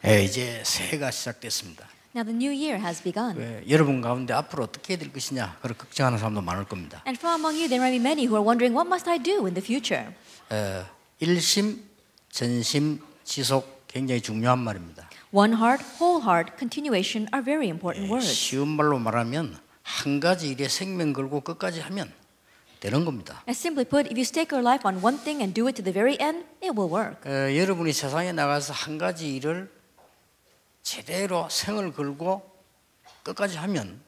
이제 새해가 시작됐습니다. Now the new year has begun. 여러분 가운데 앞으로 어떻게 해야 될 것이냐 그렇게 걱정하는 사람도 많을 겁니다. And from among you there may be many who are wondering, what must I do in the future? 일심, 전심, 지속 굉장히 중요한 말입니다. One heart, whole heart, continuation are very important words. 쉬운 말로 말하면 한 가지 일에 생명 걸고 끝까지 하면 되는 겁니다. As simply put, if you stake your life on one thing and do it to the very end, it will work. 여러분이 세상에 나가서 한 가지 일을 제대로 생을 걸고 끝까지 하면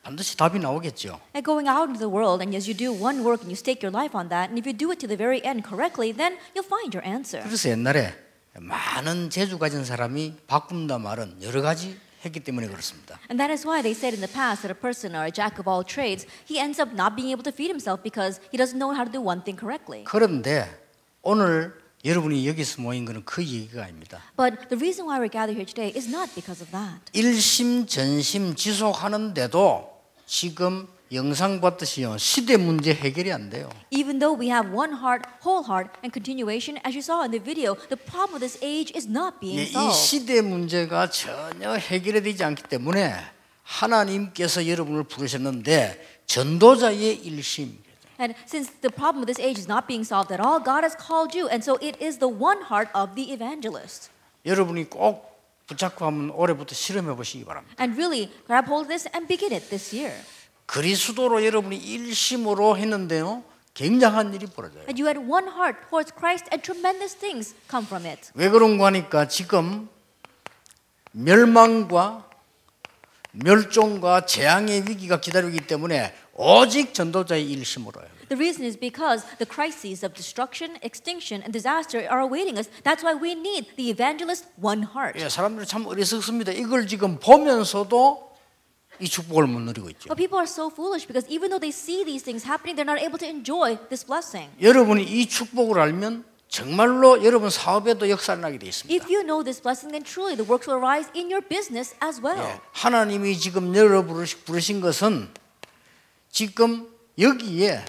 반드시 답이 나오겠죠. And going out into the world, and as you do one work and you stake your life on that, and if you do it to the very end correctly, then you'll find your answer. 그래서 옛날에 많은 재주 가진 사람이 바꾼다 말은 여러 가지 했기 때문에 그렇습니다. And that is why they said in the past that a person or a jack of all trades, he ends up not being able to feed himself because he doesn't know how to do one thing correctly. 그런데 오늘 여러분이 여기서 모인 것은 그 얘기가 아닙니다. But the reason why we're gathered here today is not because of that. 일심 전심 지속하는데도 지금 영상 봤듯이요 시대 문제 해결이 안 돼요. Even though we have one heart, whole heart, and continuation, as you saw in the video, the problem of this age is not being 이 solved. 시대 문제가 전혀 해결되지 않기 때문에 하나님께서 여러분을 부르셨는데 전도자의 일심. And since the problem of this age is not being solved at all, God has called you, and so it is the one heart of the evangelist. 여러분이 꼭 붙잡고 한번 올해부터 실험해 보시기 바랍니다. And really, grab hold of this and begin it this year. 그리스도로 여러분이 일심으로 했는데요, 굉장한 일이 벌어져요. And you had one heart towards Christ, and tremendous things come from it. 왜 그런가 하니까 지금 멸망과 멸종과 재앙의 위기가 기다리고 있기 때문에 오직 전도자의 일심으로 해요. The reason is because the crises of destruction, extinction, and disaster are awaiting us. That's why we need the evangelist one heart. 예, 사람들이 참 어리석습니다. 이걸 지금 보면서도 이 축복을 못 누리고 있죠. But people are so foolish because even though they see these things happening, they're not able to enjoy this blessing. 여러분이 이 축복을 알면 정말로 여러분 사업에도 역사를 나게 돼 있습니다. If you know this blessing, then truly the works will arise in your business as well. 예, 하나님이 지금 여러분을 부르신 것은 지금 여기에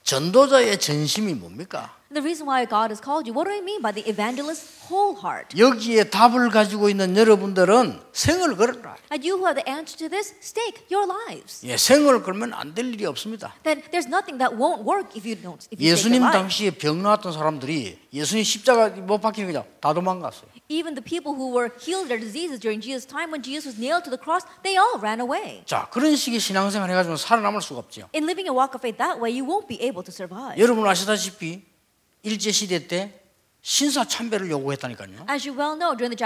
전도자의 전심이 뭡니까? The reason why God has called you, what do I mean by the evangelist's whole heart? 여기에 답을 가지고 있는 여러분들은 생을 걸어라. And you who have the answer to this, stake your lives. 예, 생을 걸면 안 될 일이 없습니다. Then there's nothing that won't work if you stake your 예수님 life. 당시에 병 나왔던 사람들이 예수님 십자가 못 박히는 거죠. 다 도망갔어요. Even the people who were healed their diseases during Jesus' time when Jesus was nailed to the cross, they all ran away. 자, 그런 식의 신앙생활 해가지고 살아남을 수가 없죠. In living a walk of faith that way, you won't be able to survive. 여러분 아시다시피 일제 시대 때 신사 참배를 요구했다니까요. As you well know, during the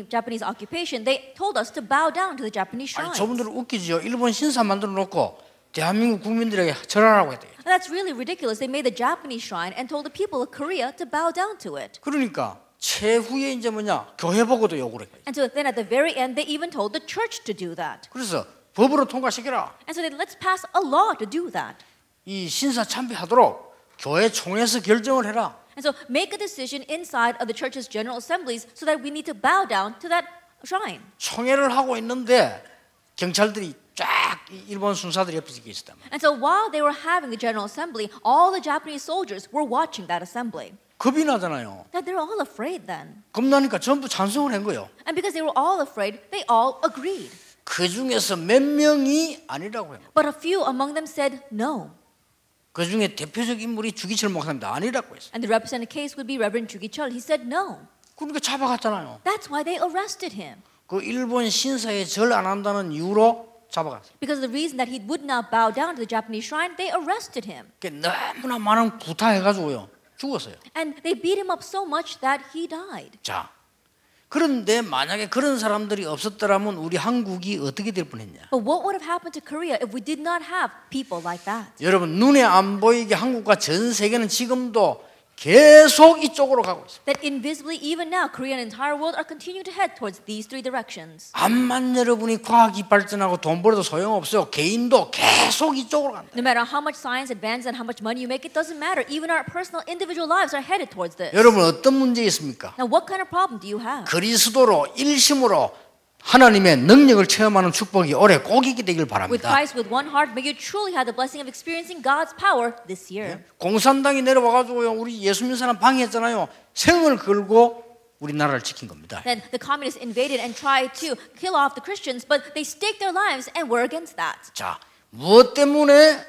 Japanese occupation, they told us to bow down to the Japanese 아니 shrines. 저분들은 웃기죠. 일본 신사 만들어 놓고 대한민국 국민들에게 절하라고 했대요. And that's really ridiculous. They made the Japanese shrine and told the people of Korea to bow down to it. 그러니까 최후에 이제 뭐냐 교회 보고도 요구를 했어요. And so then at the very end, they even told the church to do that. 그래서 법으로 통과시켜라. And so then let's pass a law to do that. 이 신사 참배하도록 교회 총회에서 결정을 해라. And so make a decision inside of the church's general assemblies so that we need to bow down to that shrine. 총회를 하고 있는데 경찰들이 쫙 일본 순사들이 옆에 있었단 말이에요. And so while they were having the general assembly, all the Japanese soldiers were watching that assembly. 겁이 나잖아요. Now they're all afraid then. 겁나니까 전부 찬성을 한 거예요. And because they were all afraid, they all agreed. 그 중에서 몇 명이 아니라고 해요. But a few among them said no. 그 중에 대표적 인물이 주기철 목사입니다. 아니라고 했어요. And the represented case would be Reverend Jugichul. He said no. 그러니까 잡아갔잖아요. That's why they arrested him. 그 일본 신사에 절 안 한다는 이유로 잡아갔어요. Because of the reason that he would not bow down to the Japanese shrine, they arrested him. 너무나 많은 구타해가지고요. 죽었어요. And they beat him up so much that he died. 자, 그런데 만약에 그런 사람들이 없었더라면 우리 한국이 어떻게 될 뻔했냐? But what would have happened to Korea if we did not have people like that? 여러분 눈에 안 보이게 한국과 전 세계는 지금도 계속 이쪽으로 가고 있어요. That invisibly, even now, Korea and the entire world are continuing to head towards these three directions. 암만 여러분이 과학이 발전하고 돈 벌어도 소용없어요. 개인도 계속 이쪽으로 간다. No matter how much science advances and how much money you make, it doesn't matter. Even our personal individual lives are headed towards this. 여러분 어떤 문제 있습니까? Now, what kind of problem do you have? 그리스도로 일심으로 하나님의 능력을 체험하는 축복이 올해 꼭 있게 되길 With 바랍니다. Christ, with one heart, may you truly have the blessing of experiencing God's power this year. 공산당이 내려와가지고요, 우리 예수 믿는 사람 방해했잖아요. 생을 걸고 우리나라를 지킨 겁니다. Then the communists invaded and tried to kill off the Christians, but they staked their lives and were against that. 자, 무엇 때문에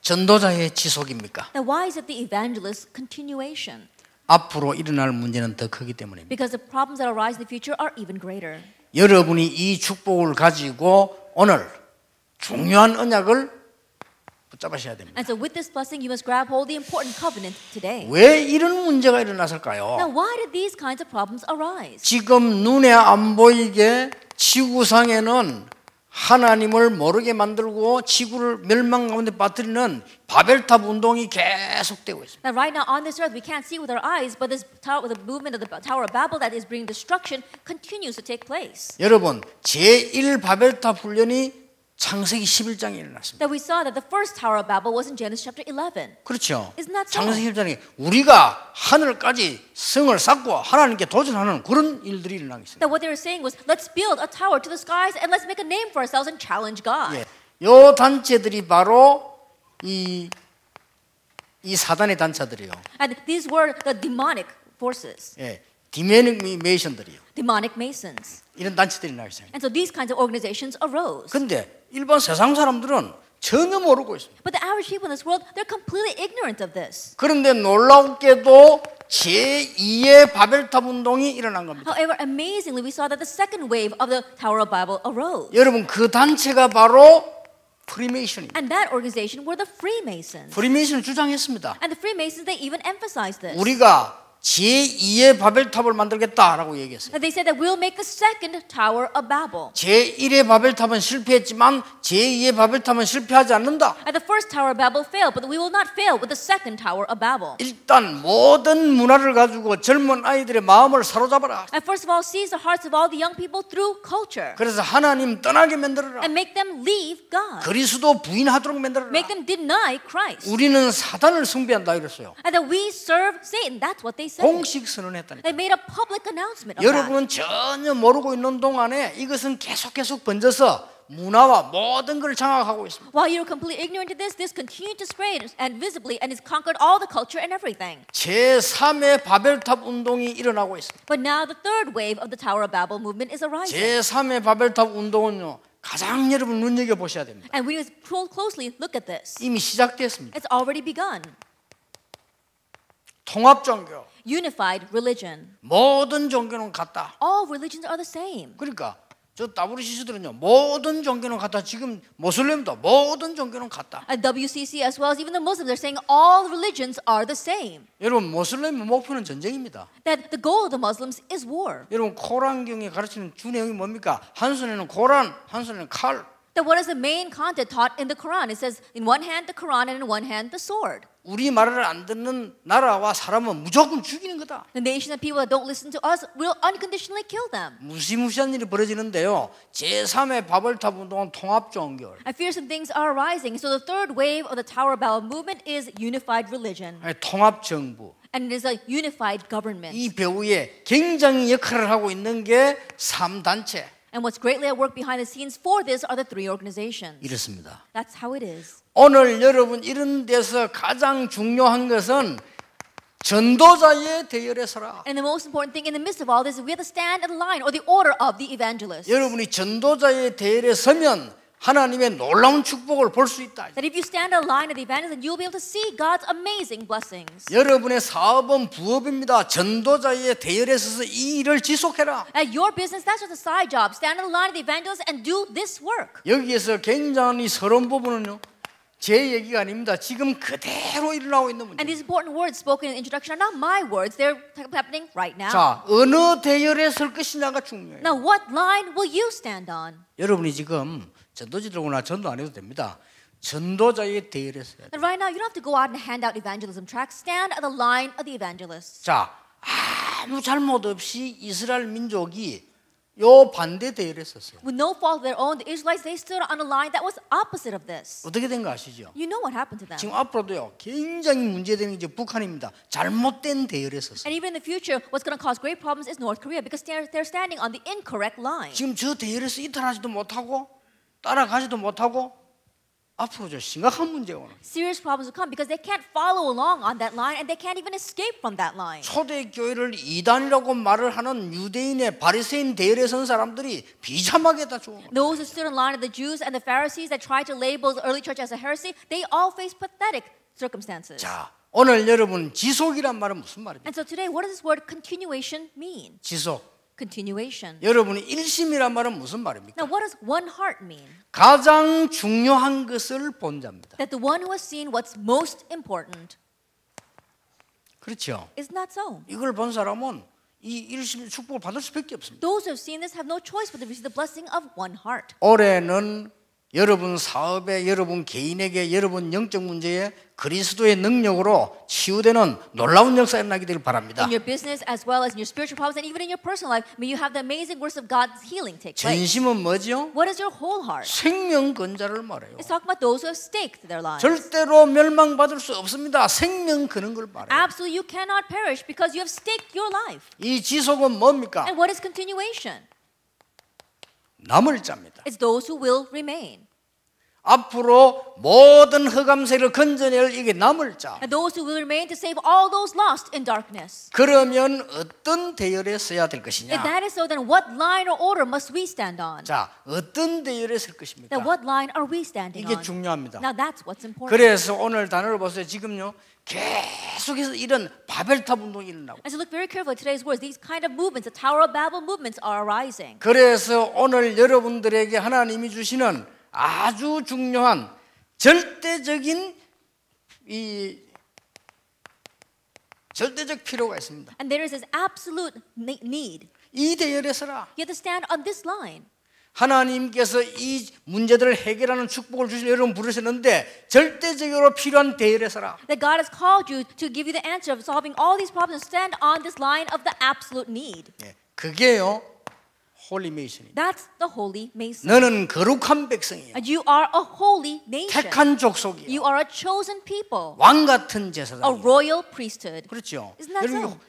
전도자의 지속입니까? Now, why is it the evangelist's continuation? 앞으로 일어날 문제는 더 크기 때문입니다. Because the problems that arise in the future are even greater. 여러분이 이 축복을 가지고 오늘 중요한 언약을 붙잡으셔야 됩니다. And so with this blessing, you must grab hold of the important covenant today. 왜 이런 문제가 Now, 일어났을까요? why did these kinds of problems arise? 지금 눈에 안 보이게 지구상에는 하나님을 모르게 만들고 지구를 멸망 가운데 빠뜨리는 바벨탑 운동이 계속되고 있습니다. Now, right now on this earth, we can't see with our eyes, but this the movement of the Tower of Babel that is bringing destruction continues to take place. 여러분, 제1 바벨탑 훈련이 창세기 11장에 일어났습니다. That we saw that the first Tower of Babel was in Genesis chapter 11. 그렇죠. Isn't that so? 창세기 11장에 우리가 하늘까지 성을 쌓고 하나님께 도전하는 그런 일들이 일어나고 있습니다. That what they were saying was, let's build a tower to the skies and let's make a name for ourselves and challenge God. 예, 요 단체들이 바로 이 사단의 단체들이요. And these were the demonic forces, 예, 디메이션들이요. demonic masons. 이런 단체들이 나왔어요. And so these kinds of organizations arose. 근데 일반 세상 사람들은 전혀 모르고 있습니다. But the average people in this world, they're completely ignorant of this. 그런데 놀랍게도 제2의 바벨탑 운동이 일어난 겁니다. However, amazingly, we saw that the second wave of the Tower of Babel arose. 여러분, 그 단체가 바로 프리메이션입니다. And that organization were the Freemasons. 프리메이션을 주장했습니다. And the Freemasons, they even emphasized this. 우리가 제2의 바벨탑을 만들겠다라고 얘기했어요. They said that we'll make the second Tower of Babel. 제1의 바벨탑은 실패했지만 제2의 바벨탑은 실패하지 않는다. And the first Tower of Babel failed, but we will not fail with the second Tower of Babel. 일단 모든 문화를 가지고 젊은 아이들의 마음을 사로잡아라. And first of all, seize the hearts of all the young people through culture. 그래서 하나님 떠나게 만들어라. And make them leave God. 그리스도 부인하도록 만들어라. Make them deny Christ. 우리는 사단을 숭배한다 이랬어요. And that we serve Satan. That's what they said. 공식 선언했다니까. They made a public announcement of that. 여러분은 전혀 모르고 있는 동안에 이것은 계속 번져서 문화와 모든 걸 장악하고 있습니다. While you're completely ignorant of this, this continued to spread and visibly and has conquered all the culture and everything. 제3의 바벨탑 운동이 일어나고 있습니다. But now the third wave of the Tower of Babel movement is arising. 제3의 바벨탑 운동은요, 가장 여러분 눈여겨 보셔야 됩니다. And we must closely look at this. 이미 시작됐습니다. It's already begun. 통합 종교. Unified religion. 모든 종교는 같다. All religions are the same. 그러니까 저 WCC들은요, 모든 종교는 같다. 지금 모슬렘도 모든 종교는 같다. At WCC as well as even the Muslims are saying all religions are the same. 여러분, 모슬렘의 목표는 전쟁입니다. That the goal of the Muslims is war. 여러분, 코란경에 가르치는 주 내용이 뭡니까? 한 손에는 코란, 한 손에는 칼. That what is the main content taught in the Quran? It says in one hand the Quran and in one hand the sword. 우리 말을 안 듣는 나라와 사람은 무조건 죽이는 거다. The nation of people that don't listen to us will unconditionally kill them. 무시무시한 일이 벌어지는데요. 제3의 바벨탑 운동은 통합 종교. I fear some things are arising. So the third wave of the Tower of Babel movement is unified religion. 통합 정부. And it is a unified government. 이 배후에 굉장히 역할을 하고 있는 게 3단체. And what's greatly at work behind the scenes for this are the three organizations. 이렇습니다. That's how it is. 오늘 여러분 이런 데서 가장 중요한 것은 전도자의 대열에 서라. And the most important thing in the midst of all this is we have to stand in line or the order of the evangelists. 여러분이 전도자의 대열에 서면 하나님의 놀라운 축복을 볼 수 있다. That if you stand in line of the evangelists, you'll be able to see God's amazing blessings. 여러분의 사업은 부업입니다. 전도자의 대열에 서서 이 일을 지속해라. At your business, that's just a side job. Stand in line of the evangelists and do this work. 여기에서 굉장히 서러운 부분은요, 제 얘기가 아닙니다. 지금 그대로 일어나고 있는 문제. And these important words spoken in the introduction are not my words. They're happening right now. 자, 어느 대열에 설 것이냐가 중요해요. Now, what line will you stand on? 여러분이 지금 전도지들구나 전도 안 해도 됩니다. 전도자의 대열에 서야 돼요. And right now, you don't have to go out and hand out evangelism tracts. Stand at the line of the evangelists. 자, 아무 잘못 없이 이스라엘 민족이 요 반대 대열에 섰어요. With no fault of their own, the Israelites, they stood on a line that was opposite of this. 어떻게 된 거 아시죠? You know what happened to them. 지금 앞으로도요, 굉장히 문제되는 게 북한입니다. 잘못된 대열에 섰어요. And even in the future, what's going to cause great problems is North Korea because they're standing on the incorrect line. 지금 저 대열에서 이탈하지도 못하고 따라가지도 못하고 앞으로 저 심각한 문제가 오는 거예요. Serious problems will come because they can't follow along on that line and they can't even escape from that line. 초대교회를 이단이라고 말을 하는 유대인의 바리새인 대열에 선 사람들이 비참하게 다 죽은 거예요. Those who stood in line of the Jews and the Pharisees that tried to label the early church as a heresy, they all faced pathetic circumstances. 자, 오늘 여러분 지속이란 말은 무슨 말입니까? And so today, what does this word continuation mean? 지속. Continuation. 여러분이 일심이란 말은 무슨 말입니까? Now, what does one heart mean? 가장 중요한 것을 본 자입니다. That the one who has seen what's most important. 그렇죠. Isn't that so? 이걸 본 사람은 이 일심 축복을 받을 수밖에 없습니다. Those who have seen this have no choice but to receive the blessing of one heart. 올해는 여러분 사업에, 여러분 개인에게, 여러분 영적 문제에 그리스도의 능력으로 치유되는 놀라운 역사가 일어나게 되길 바랍니다. In your business as well as in your spiritual problems and even in your personal life, may you have the amazing works of God's healing take place. 전심은 뭐죠? What is your whole heart? 생명 건자를 말해요. It's talking about those who have staked their lives. 절대로 멸망받을 수 없습니다. 생명 거는 걸 말해요. Absolutely, you cannot perish because you have staked your life. 이 지속은 뭡니까? And what is continuation? 남을 자입니다. It's those who will remain. 앞으로 모든 흑암세를 건져낼 이게 남을 자. And those who will remain to save all those lost in darkness. 그러면 어떤 대열에 서야 될 If 것이냐? that is so, then what line or order must we stand on? 자, 어떤 대열에 설 것입니까? Then what line are we standing 이게 on? 중요합니다. Now that's what's important. 그래서 오늘 단어를 보세요. 지금요 계속해서 이런 바벨탑 운동이 일어나고. And so look very carefully at today's words. These kind of movements, the Tower of Babel movements, are arising. 그래서 오늘 여러분들에게 하나님이 주시는 아주 중요한 절대적인 이 절대적 필요가 있습니다. And there is this absolute need. 이 대열에 서라. You have to stand on this line. 하나님께서 이 문제들을 해결하는 축복을 주신 여러분 부르셨는데 절대적으로 필요한 대열에 서라. That God has called you to give you the answer of solving all these problems. Stand on this line of the absolute need. 예, 그게요 홀리 메이션입니다. That's the holy mason. 너는 거룩한 백성이야. And you are a holy nation. 택한 족속이야. You are a chosen people. 왕 같은 A 제사장이야. royal priesthood. 그렇죠. Isn't that 여러분 so?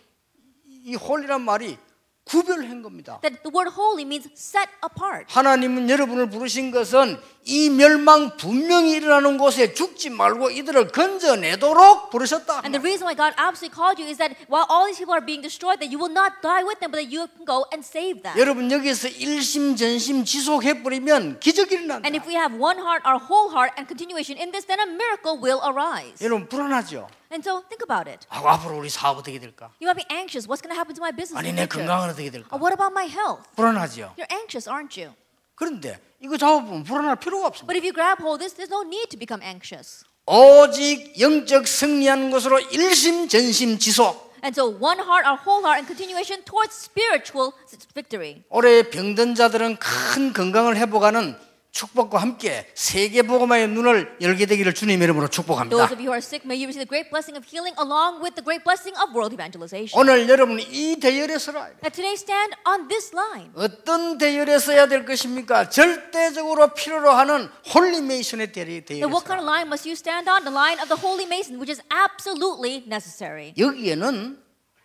이 홀리란 말이 구별한 겁니다. That the word holy means set apart. 하나님은 여러분을 부르신 것은 이 멸망 분명히 일어나는 곳에 죽지 말고 이들을 건져내도록 부르셨다. And the reason why God absolutely called you is that while all these people are being destroyed, that you will not die with them, but that you can go and save them. 여러분 여기서 일심 전심 지속해버리면 기적이 일어난다. And if we have one heart, our whole heart, and continuation in this, then a miracle will arise. 여러분 불안하죠? And so think about it. 앞으로 우리 사업 어떻게 될까? You might be anxious. What's going to happen to my business 아니 in 내 the future? 건강은 어떻게 될까? What about my health? 불안하죠? You're anxious, aren't you? 그런데 이거 잡아보면 불안할 필요가 없습니다. But if you grab hold of this, there's no need to become anxious. 오직 영적 승리하는 것으로 일심 전심 지속. And so one heart, our whole heart, and continuation towards spiritual victory. 올해 병든 자들은 큰 건강을 회복하는 축복과 함께 세계 복음화의 눈을 열게 되기를 주님 이름으로 축복합니다. Those of you who are sick, may you receive the great blessing of healing along with the great blessing of world evangelization. 오늘 여러분이 이 대열에 서라. That today stand on this line. 어떤 대열에 서야 될 것입니까? 절대적으로 필요로 하는 홀리메이션의 대열에 Then what kind 서라. of line must you stand on? The line of the Holy Mason, which is absolutely necessary. 여기에는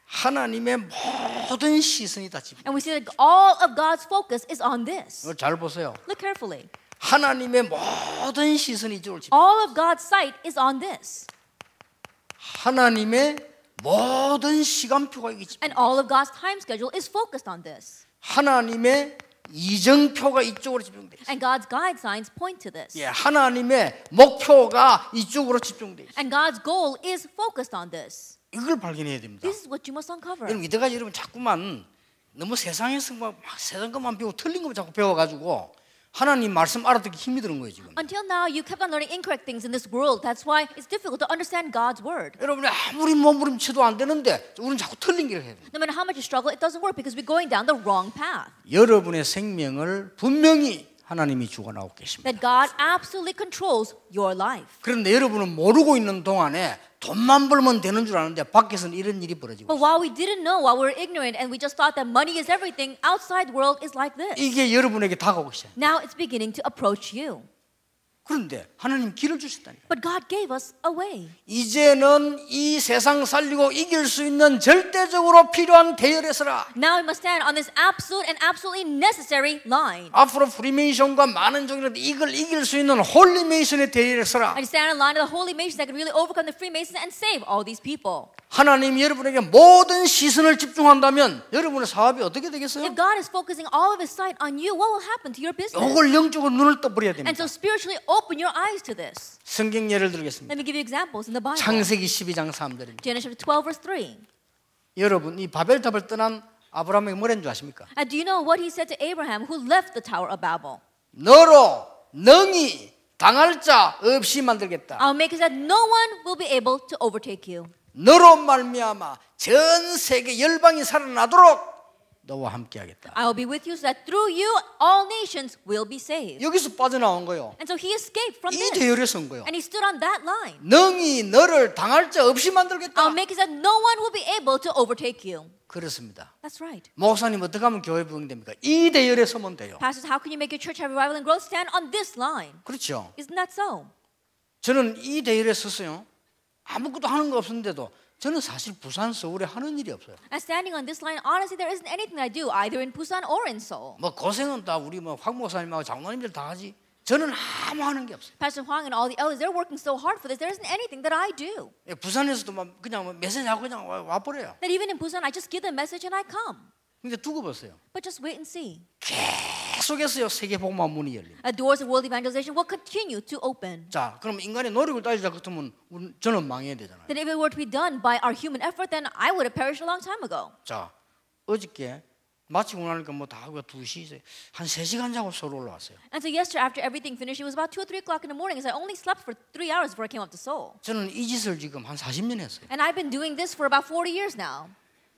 하나님의 모든 시선이 다 집중. And we see that all of God's focus is on this. 잘 보세요. Look carefully. 하나님의 모든 시선이 이쪽으로 집중. All of God's sight is on this. 하나님의 모든 시간표가 이기 집중. And all of God's time schedule is focused on this. 하나님의 이정표가 이쪽으로 집중돼 있어요. And God's guide signs point to this. 예, 하나님의 목표가 이쪽으로 집중돼 있어요. And God's goal is focused on this. 이걸 발견해야 됩니다. This is what you must uncover. 여러분 이때까지 여러분 자꾸만 너무 세상에서 막 세상 것만 배우고 틀린 것만 자꾸 배워가지고 하나님 말씀 알아듣기 힘이 드는 거예요 지금. Until now, you kept on learning incorrect things in this world. That's why it's difficult to understand God's word. 여러분이 아무리 몸부림쳐도 안 되는데 우리는 자꾸 틀린 길을 해야 돼요. No matter how much you struggle, it doesn't work because we're going down the wrong path. 여러분의 생명을 분명히 하나님이 주관하고 계십니다. That God absolutely controls your life. 그런데 여러분은 모르고 있는 동안에 돈만 벌면 되는 줄 아는데 밖에서는 이런 일이 벌어지고 But while we didn't know, while we were ignorant, and we just thought that money is everything, outside world is like this. 이게 여러분에게 다가오기 시작해요. Now it's beginning to approach you. 그런데 하나님 길을 주셨다니까. But God gave us a way. 이제는 이 세상 살리고 이길 수 있는 절대적으로 필요한 대열에 서라. Now we must stand on this absolute and absolutely necessary line. 앞으로 프리메이션과 많은 종이라도 이걸 이길 수 있는 홀리메이션의 대열에 서라. And stand in line of the holy masons that could really overcome the Freemasons and save all these people. 하나님이 여러분에게 모든 시선을 집중한다면 여러분의 사업이 어떻게 되겠어요? If God is focusing all of His sight on you, what will happen to your business? 이걸 영적으로 눈을 떠버려야 And 됩니다. so spiritually open your eyes to this. 성경 예를 들겠습니다. Let me give you examples in the Bible. 창세기 12장 3절입니다. Genesis 12 verse 3. 여러분 이 바벨탑을 떠난 아브라함에게 뭐라는 줄 아십니까? And do you know what he said to Abraham who left the Tower of Babel? 너로 능히 당할 자 없이 만들겠다. I'll make it so that no one will be able to overtake you. 너로 말미암아 전 세계 열방이 살아나도록 너와 함께하겠다. I will be with you so that through you all nations will be saved. 여기서 빠져나온 거요. And so he escaped from 이 this. 대열에 선 거요. And he stood on that line. 능히 너를 당할 자 없이 만들겠다. I'll make it so that no one will be able to overtake you. 그렇습니다. That's right. 목사님 어떻게 하면 교회 부흥됩니까? 이 대열에 서면 돼요. Pastors, how can you make your church have revival and growth? Stand on this line. 그렇죠. Isn't that so? 저는 이 대열에 섰어요. 아무것도 하는 거 없었는데도 저는 사실 부산, 서울에 하는 일이 없어요. And standing on this line, honestly, there isn't anything I do either in Busan or in Seoul. 뭐 고생은 다 우리 뭐 황 목사님하고 장로님들 다 하지. 저는 아무 하는 게 없어요. Pastor Huang and all the elders, they're working so hard for this. There isn't anything that I do. 부산에서도 막 그냥 메시지하고 그냥 와버려요. That even in Busan, I just give the message and I come. 근데 두고 보세요. But just wait and see. 계속해서요 세계 복음화 문이 열립니다. Doors of world evangelization will continue to open. 자, 그럼 인간의 노력을 따지자 같으면 저는 망해야 되잖아요. Then if it were to be done by our human effort, then I would have perished a long time ago. 자, 어저께 마치고 나니까 뭐 다 하고 2시 한 3시간 자고 서울 올라왔어요. And so yesterday, after everything finished, it was about 2 or 3 o'clock in the morning. So I only slept for 3 hours before I came up to Seoul. 저는 이 짓을 지금 한 40년 했어요. And I've been doing this for about 40 years now.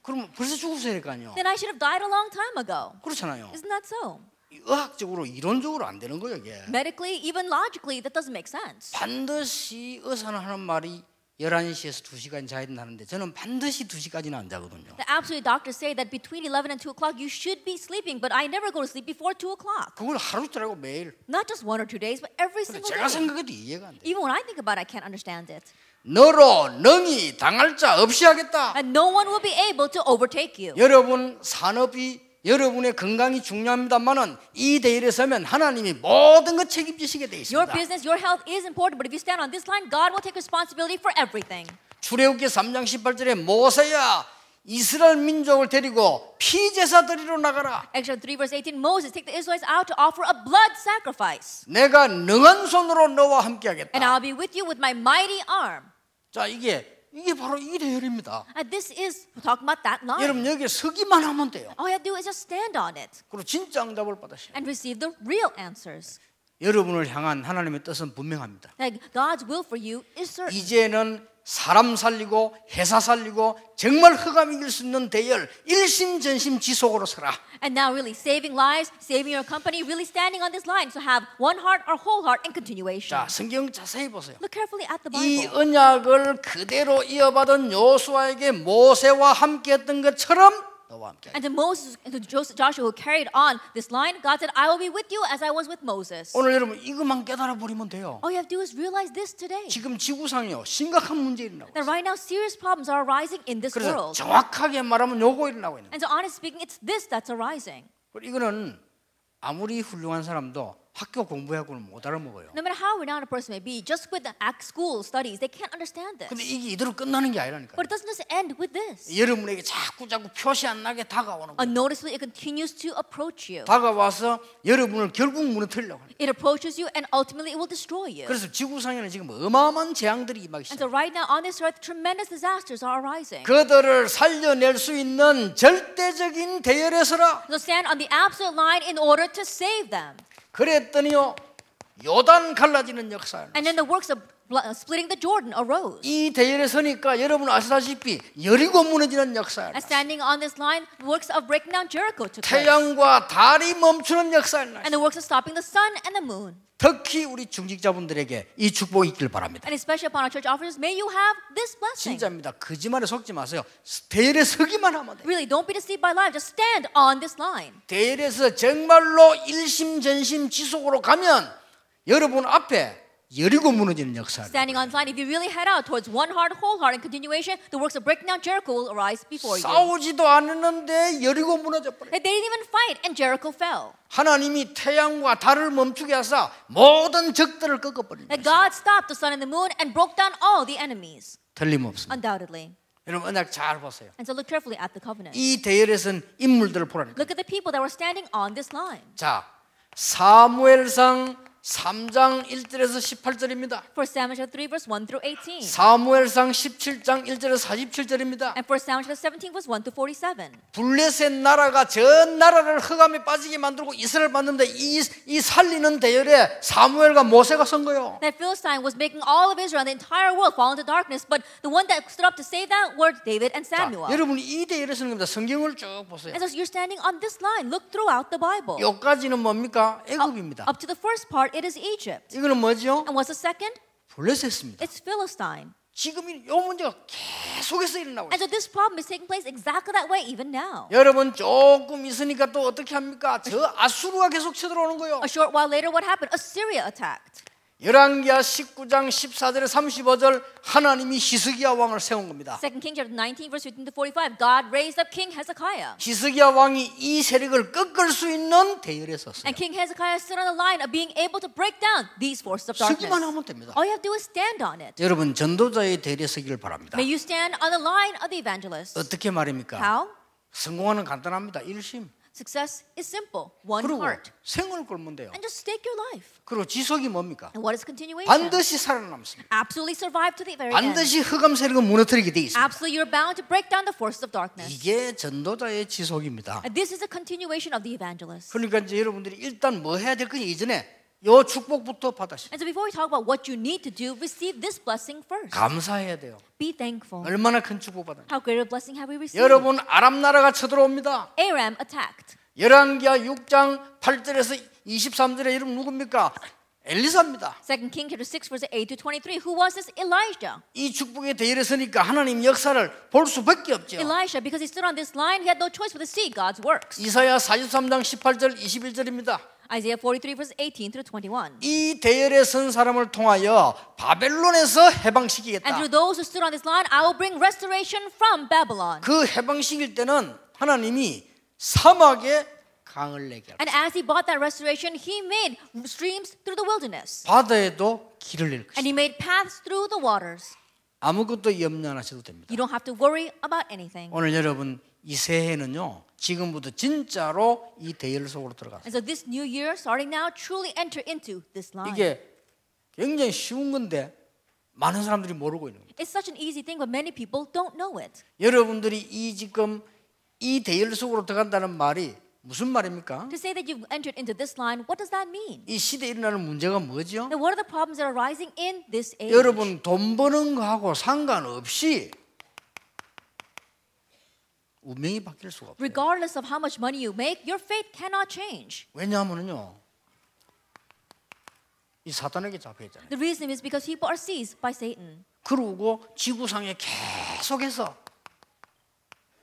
그럼 벌써 죽었어야 될까요? Then I should have died a long time ago. 그렇잖아요. Isn't that so? 의학적으로 이론적으로 안 되는 거예요, 이게. Medically, even logically, that doesn't make sense. 반드시 의사는 하는 말이 11시에서 2시간 자야 된다는데 저는 반드시 2시까지는 안 자거든요. The absolute doctors say that between 11 and 2 o'clock, you should be sleeping, but I never go to sleep before 2 o'clock. 그걸 하루짜리고 매일. Not just 1 or 2 days, but every 근데 single 제가 day. 생각해도 이해가 안 돼. Even when I think about it, I can't understand it. 너로 능히 당할 자 없이 하겠다. And no one will be able to overtake you. 여러분 산업이 여러분의 건강이 중요합니다만은 이 대열에 서면 하나님이 모든 것 책임지시게 돼 Your 있습니다. business, your health is important, but if you stand on this line, God will take responsibility for everything. 출애굽기 3장 18절에 모세야 이스라엘 민족을 데리고 피제사 드리러 나가라. Exodus 3 verse 18, Moses, take the Israelites out to offer a blood sacrifice. 내가 능한 손으로 너와 함께하겠다. And I'll be with you with my mighty arm. 자, 이게 바로 이 대열입니다. And this is, we're talking about that line. 여러분 여기에 서기만 하면 돼요. All you have to do is just stand on it 그리고 진짜 응답을 받으셔요. and receive the real answers. 여러분을 향한 하나님의 뜻은 분명합니다. That God's will for you is certain. 이제는 사람 살리고 회사 살리고 정말 흑암 이길 수 있는 대열 일심전심 지속으로 서라. And now really saving lives, saving your company, really standing on this line. So have one heart or whole heart in continuation. 자, 성경 자세히 보세요. Look carefully at the 이 Bible. 언약을 그대로 이어받은 요수아에게 모세와 함께했던 것처럼 너와 함께. And to Moses, and to Joshua who carried on this line, God said, I will be with you as I was with Moses. 오늘 여러분 이것만 깨달아 버리면 돼요. All you have to do is realize this today. 지금 지구상이요 심각한 문제 일어나고 That 있어요. right now serious problems are arising in this 그래서 world. 정확하게 말하면 요거 일어나고 있는 거예요. And so honestly speaking, it's this that's arising. 이거는 아무리 훌륭한 사람도 학교 공부하고는 못 알아먹어요. No matter how renowned a person may be, just with the school studies, they can't understand this. 근데 이게 이대로 끝나는 게 아니라니까요. But it doesn't just end with this. 여러분에게 자꾸 표시 안 나게 다가오는 거예요. Unnoticeably, it continues to approach you. 다가와서 여러분을 결국 무너뜨리려고 해요. It approaches you and ultimately it will destroy you. 그래서 지구상에는 지금 어마어마한 재앙들이 임하기 And so 시작해요. right now on this earth, tremendous disasters are arising. 그들을 살려낼 수 있는 절대적인 대열에 서라. So stand on the absolute line in order to save them. 그랬더니요 요단 갈라지는 역사. And then the works of splitting the Jordan arose. 이 대열에 서니까 여러분 아시다시피 여리고 무너지는 역사. And standing on this line, the works of breaking down Jericho took place. 태양과 달이 멈추는 역사. And the works of stopping the sun and the moon. 특히 우리 중직자분들에게 이 축복이 있길 바랍니다. And especially upon our church officers, may you have this blessing. 진짜입니다. 거짓말에 속지 마세요. 대열에 서기만 하면 돼요. Really, don't be deceived by life. Just stand on this line. 대열에서 정말로 일심전심 지속으로 가면 여러분 앞에 여리고 무너지는 역사. Standing on this line, if you really head out towards one heart, whole heart, and continuation, the works of breaking down Jericho will arise before you. 싸우지도 않았는데 여리고 무너져 버려. They didn't even fight, and Jericho fell. 하나님이 태양과 달을 멈추게 하사 모든 적들을 꺾어버린 That 거예요. God stopped the sun and the moon and broke down all the enemies. 틀림없습니다. Undoubtedly. 여러분 언약 잘 보세요. And so look carefully at the covenant. 이 대열에선 인물들을 보라니까. Look at the people that were standing on this line. 자, 사무엘상 3장 1절에서 18절입니다. 1 Samuel chapter 3 verse 1 through 18. 사무엘상 17장 1절에서 47절입니다. And 1 Samuel chapter 17 verse 1 to 47. 블레셋 나라가 전 나라를 흑암에 빠지게 만들고 이스라엘 만드는데 이 살리는 대열에 사무엘과 모세가 선 거예요. That Philistine was making all of Israel and the entire world fall into darkness, but the one that stood up to save that were David and 자, Samuel. 여러분 이 대열에 서는 겁니다. 성경을 쭉 보세요. And so you're standing on this line. Look throughout the Bible. 여기까지는 뭡니까? 애굽입니다. Up to the first part, it is Egypt. 이거는 뭐죠? And what's the second? 블레셋입니다. It's Philistine. 지금 이 문제가 계속해서 일어나고 And 있어요. so this problem is taking place exactly that way even now. 여러분 조금 있으니까 또 어떻게 합니까? 저 아수르가 계속 쳐들어오는 거예요. A short while later, what happened? Assyria attacked. 열왕기하 19장 14절에 35절 하나님이 히스기야 왕을 세운 겁니다. 2 Kings chapter 19 verse 15 to 45, God raised up King Hezekiah. 히스기야 왕이 이 세력을 꺾을 수 있는 대열에 섰어요. And King Hezekiah stood on the line of being able to break down these forces of darkness. 서기만 하면 됩니다. All you have to do is stand on it. 여러분 전도자의 대열에 서기를 바랍니다. May you stand on the line of the evangelist. 어떻게 말입니까? How? 성공하는 간단합니다. 일심. Success is simple. One 그리고 heart. 생을 굴면 돼요. And just stake your life. 그리고 지속이 뭡니까? And what is continuation? 반드시 살아남습니다. Absolutely survive to the very end. 반드시 흑암 세력은 무너뜨리게 돼 있습니다. Absolutely, you're bound to break down the forces of darkness. 이게 전도자의 지속입니다. And this is a continuation of the evangelist. 그러니까 이제 여러분들이 일단 뭐 해야 될 거냐 이전에 요 축복부터 받으시오. And so before we talk about what you need to do, receive this blessing first. 감사해야 돼요. Be thankful. 얼마나 큰 축복 받았냐. How great a blessing have we received? 여러분 아람 나라가 쳐들어옵니다. Aram attacked. 열왕기하 6장 8절에서 23절에 여러분 누굽니까? 엘리사입니다. 2 Kings chapter 6 verse 8 to 23. Who was this? Elijah. 이 축복의 대열에 서니까 하나님 역사를 볼 수밖에 없죠. Elisha, because he stood on this line, he had no choice but to see God's works. 이사야 43장 18절 21절입니다. Isaiah 43 verse 18 through 21. 이 대열에 선 사람을 통하여 바벨론에서 And 해방시키겠다. through those who stood on this line, I will bring restoration from Babylon. 그 해방시킬 때는 하나님이 사막에 강을 내게 하고 And as he brought that restoration, he made streams through the wilderness. 바다에도 길을 낼 And 것이다. he made paths through the waters. 아무것도 염려 안 하셔도 됩니다. You don't have to worry about anything. 오늘 여러분 이 새해는요 지금부터 진짜로 이 대열 속으로 들어가세요. And so this new year, starting now, truly enter into this line. 이게 굉장히 쉬운 건데 많은 사람들이 모르고 있는 거예요. It's such an easy thing, but many people don't know it. 여러분들이 이 지금 이 대열 속으로 들어간다는 말이 무슨 말입니까? To say that you've entered into this line, what does that mean? 이 시대에 일어나는 문제가 뭐죠? Then what are the problems that are arising in this age? 여러분 돈 버는 거하고 상관없이 운명이 바뀔 수가 없어요. Regardless of how much money you make, your fate cannot change. 왜냐하면요 이 사탄에게 잡혀 있잖아요. The reason is because people are seized by Satan. 그러고 지구상에 계속해서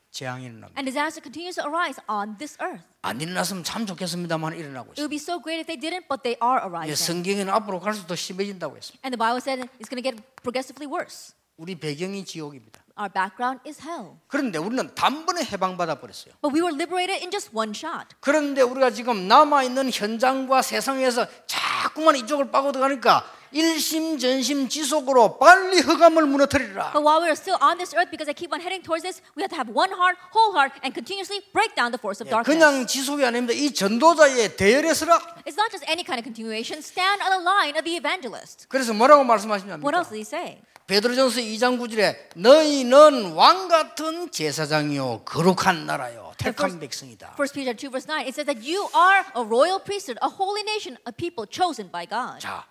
재앙이 일어납니다. And disaster continues to arise on this earth. 안 일어났으면 참 좋겠습니다만 일어나고 It would 있어요. be so great if they didn't, but they are 예, arising. 성경에는 앞으로 갈수록 더 심해진다고 했습니다. And the Bible said it's going to get progressively worse. 우리 배경이 지옥입니다. Our background is hell. 그런데 우리는 단번에 해방받아 버렸어요. But we were liberated in just one shot. 그런데 우리가 지금 남아있는 현장과 세상에서 자꾸만 이쪽을 빠고들어가니까 일심전심 지속으로 빨리 흑암을 무너뜨리라. But while we are still on this earth, because I keep on heading towards this, we have to have one heart, whole heart, and continuously break down the force of darkness. 그냥 지속이 아닙니다. 이 전도자의 대열에 서라. It's not just any kind of continuation. Stand on the line of the evangelist. 그래서 뭐라고 What 말씀하시냐면 else did he say? 베드로전서 2장 9절에 너희는 왕같은 제사장이요 거룩한 나라요 택한 백성이다. 1 Peter 2 verse 9, it says that you are a royal priesthood, a holy nation, a people chosen by God. 자,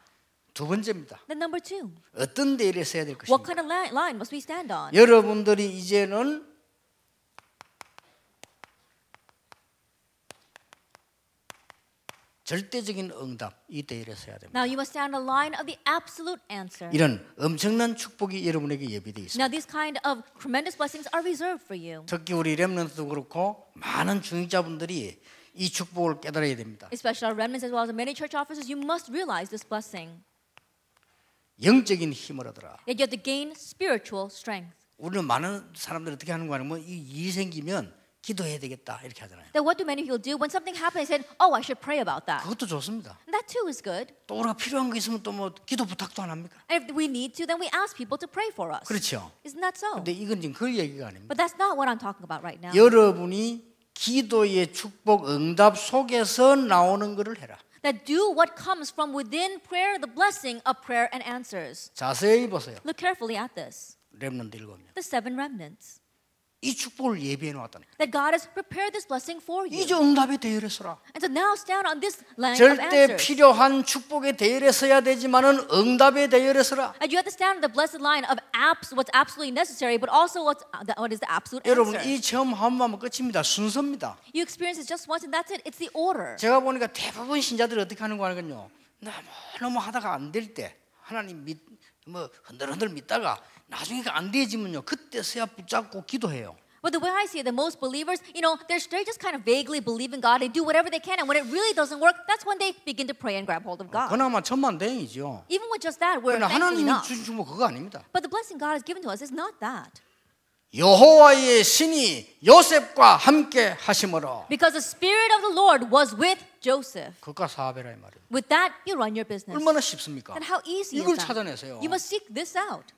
두 번째입니다. Then number 2, 어떤 대열에 서야 될 what 것인가? kind of line must we stand on? 여러분들이 이제는 절대적인 응답 이 대열에 서야 됩니다. Now you must stand on the line of the absolute answer. 이런 엄청난 축복이 여러분에게 예비되어 있습니다. Now these kind of tremendous blessings are reserved for you. 특히 우리 렘넌트도 그렇고 많은 중직자분들이 이 축복을 깨달아야 됩니다. Especially our remnants as well as many church officers, you must realize this blessing. 영적인 힘을 얻어라. Yet you have to gain spiritual strength. 우리는 많은 사람들이 어떻게 하는 거 아니면 이 일이 생기면 기도해야 되겠다 이렇게 하잖아요. Then what do many people do when something happens? They said, "Oh, I should pray about that." 그것도 좋습니다. And that too is good. 또 우리가 필요한 거 있으면 또 뭐 기도 부탁도 안 합니까? And if we need to, then we ask people to pray for us. 그렇죠. Isn't that so? 근데 이건 지금 그 얘기가 아닙니다. But that's not what I'm talking about right now. 여러분이 기도의 축복 응답 속에서 나오는 것을 해라. That do what comes from within prayer, the blessing of prayer and answers. 자세히 보세요. Look carefully at this. 렘넌트 7명. The 7 remnants. 이 축복을 예비해 놓았다는 거예요. That God has prepared this blessing for you. 이제 응답에 대열에 서라. And so now stand on this line of 절대 answers. 필요한 축복의 대열에 서야 되지만은 응답의 대열에 서라. And you have to stand on the blessed line of what's absolutely necessary, but also what is the absolute 여러분 answer. 이 체험 한 번 하면 끝입니다. 순서입니다. You experience it just once and that's it. It's the order. 제가 보니까 대부분 신자들이 어떻게 하는 거 아니군요. 너무 하다가 안 될 때 하나님 뭐 흔들흔들 믿다가 나중에 안 되지면요 그때서야 붙잡고 기도해요. But the way I see it, the most believers, they just kind of vaguely believe in God. They do whatever they can, and when it really doesn't work, that's when they begin to pray and grab hold of God. 그나마 천만다행이죠. Even with just that, we're 그러나 thankfully 하나님이 enough. 주신 뭐 그거 아닙니다. But the blessing God has given to us is not that. 여호와의 신이 요셉과 함께 하심으로 Because the Spirit of the Lord was with Joseph. 그가 사업해라 이 말이에요. With that, you run your business. 얼마나 쉽습니까? And how easy 이걸 is that? 찾아내세요. You must seek this out.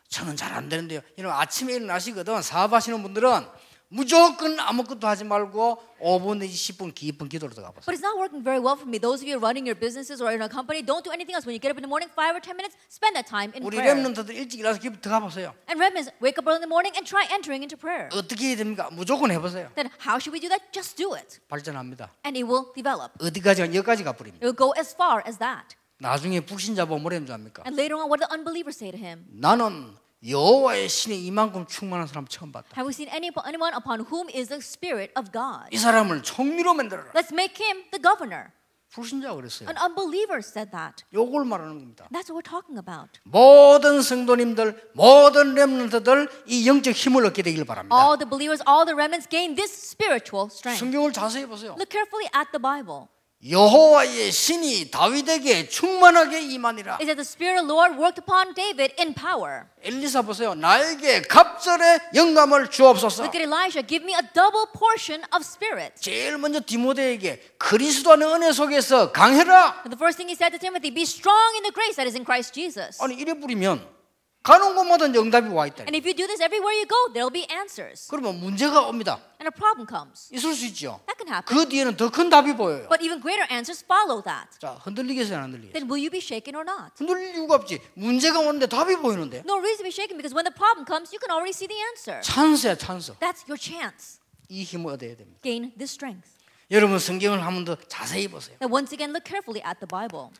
저는 잘 안 되는데요. 아침에 일어나시거든 사업하시는 분들은 무조건 아무것도 하지 말고 5분 내지 10분 깊은 기도로 들어가 보세요. But it's not working very well for me. Those of you running your businesses or in a company, don't do anything else. When you get up in the morning, 5 or 10 minutes, spend that time in 우리 prayer. 렘넌트들 일찍 일어나서 기도 들어가 보세요. And remnants, wake up early in the morning and try entering into prayer. 어떻게 해야 됩니까? 무조건 해보세요. Then how should we do that? Just do it. 발전합니다. And it will develop. 어디까지가 여기까지 가버립니다. It will go as far as that. 나중에 불신자 보면 뭐라는 줄 압니까? And later on, what do the unbelievers say to him? 나는 여호와의 신이 이만큼 충만한 사람 처음 봤다. Have we seen anyone upon whom is the Spirit of God? 이 사람을 총리로 만들어라. Let's make him the governor. 불신자가 그랬어요. An unbeliever said that. 요걸 말하는 겁니다. That's what we're talking about. 모든 성도님들, 모든 렘넌트들 이 영적 힘을 얻게 되길 바랍니다. All the believers, all the remnants gain this spiritual strength. 성경을 자세히 보세요. Look carefully at the Bible. 여호와의 신이 다윗에게 충만하게 임하니라. It said the Spirit of the Lord worked upon David in power. 엘리사 보세요. 나에게 갑절의 영감을 주옵소서. Look at Elijah. Give me a double portion of spirit. 제일 먼저 디모데에게 그리스도 안의 은혜 속에서 강해라. The first thing he said to Timothy, be strong in the grace that is in Christ Jesus. 아니 이래 부리면 가는 곳마다 응답이 와 있다. And if you do this everywhere you go, there'll be answers. 그러면 문제가 옵니다. And a problem comes. 있을 수 있죠. That can happen. 그 뒤에는 더 큰 답이 보여요. But even greater answers follow that. 자, 흔들리겠어요, 안 흔들리겠어요? Then will you be shaken or not? 흔들릴 이유가 없지. 문제가 오는데 답이 보이는데. No reason to be shaken because when the problem comes, you can already see the answer. 찬스야, 찬스. That's your chance. 이 힘을 얻어야 됩니다. Gain this strength. 여러분 성경을 한 번 더 자세히 보세요. Now once again, look carefully at the Bible.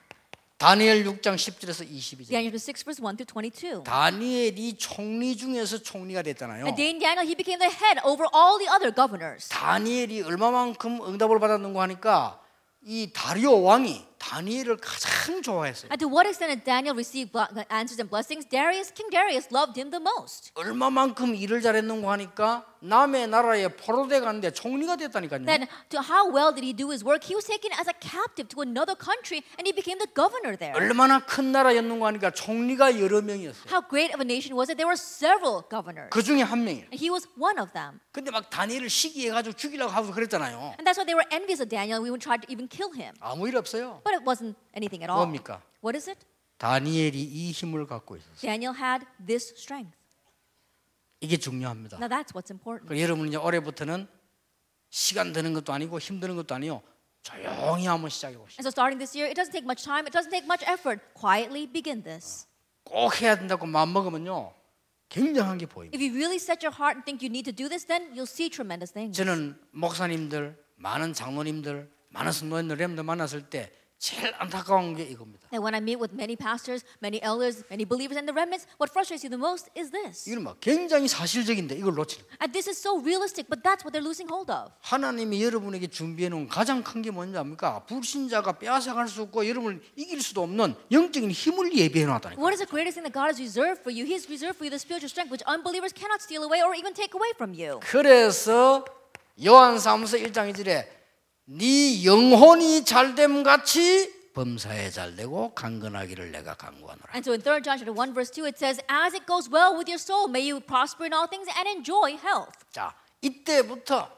다니엘 6장 10절에서 22절. Daniel 6 verse 1 through 22. 다니엘이 총리 중에서 총리가 됐잖아요. And Daniel, he became the head over all the other governors. 다니엘이 얼마만큼 응답을 받았는가 하니까 이 다리오 왕이 다니엘을 가장 좋아했어요. And to what extent did Daniel receive answers and blessings? King Darius loved him the most. 얼마만큼 일을 잘했는가 하니까 남의 나라에 포로돼 갔는데 총리가 됐다니까요. Then to how well did he do his work? He was taken as a captive to another country and he became the governor there. 얼마나 큰 나라였는가 하니까 총리가 여러 명이었어요. How great of a nation was it? There were several governors. 그 중에 한 명이에요. And he was one of them. 근데 막 다니엘을 시기해가지고 죽이려고 하고 그랬잖아요. And that's why they were envious of Daniel. We would try to even kill him. 아무 일 없어요. But it wasn't anything at all. 뭡니까? What is it? 다니엘이 이 힘을 갖고 있었어요. Daniel had this strength. 이게 중요합니다. Now that's what's important. 여러분 이제 올해부터는 시간 드는 것도 아니고 힘드는 것도 아니요. 조용히 한번 시작해 보시죠. And so starting this year, it doesn't take much time. It doesn't take much effort. Quietly begin this. 꼭 해야 된다고 마음 먹으면요. 굉장한 게 보입니다. If you really set your heart and think you need to do this, then you'll see tremendous things. 저는 목사님들, 많은 장로님들, 많은 성도님들 렘들 만났을 때 제일 안타까운 게 이겁니다. And when I meet with many pastors, many elders, many believers and the remnants, what frustrates you the most is this. 이건 막 굉장히 사실적인데 이걸 놓치는 거예요. And this is so realistic, but that's what they're losing hold of. 하나님이 여러분에게 준비해 놓은 가장 큰 게 뭔지 압니까? 불신자가 빼앗아갈 수 없고 여러분을 이길 수도 없는 영적인 힘을 예비해 놨다니까요. What is the greatest thing that God has reserved for you? He has reserved for you the spiritual strength which unbelievers cannot steal away or even take away from you. 그래서 요한사무서 1장 2절에 네 영혼이 잘됨 같이 범사에 잘되고 강건하기를 내가 간구하노라. And so in 3 John chapter 1 verse 2 it says, as it goes well with your soul, may you prosper in all things and enjoy health. 자, 이때부터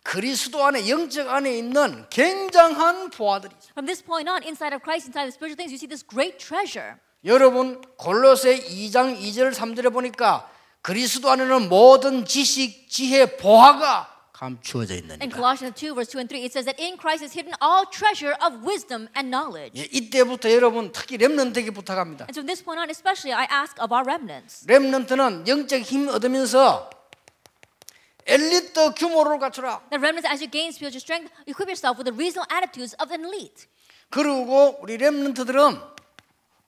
그리스도 안에 영적 안에 있는 굉장한 보화들이 있어요. From this point on, inside of Christ, inside of the spiritual things, you see this great treasure. 여러분 골로새 2장 2절 3절에 보니까 그리스도 안에는 모든 지식, 지혜, 보화가 감추어져 In 있느니라. Colossians 2 verse 2 and 3 it says that in Christ is hidden all treasure of wisdom and knowledge. 예, 이때부터 여러분 특히 렘넌트에게 부탁합니다. And so from this point on especially I ask of our remnants. 렘넌트는 영적 힘 얻으면서 엘리트 규모를 갖추라. The remnants, as you gain spiritual strength, equip yourself with the reasonable attitudes of an elite. 그리고 우리 렘넌트들은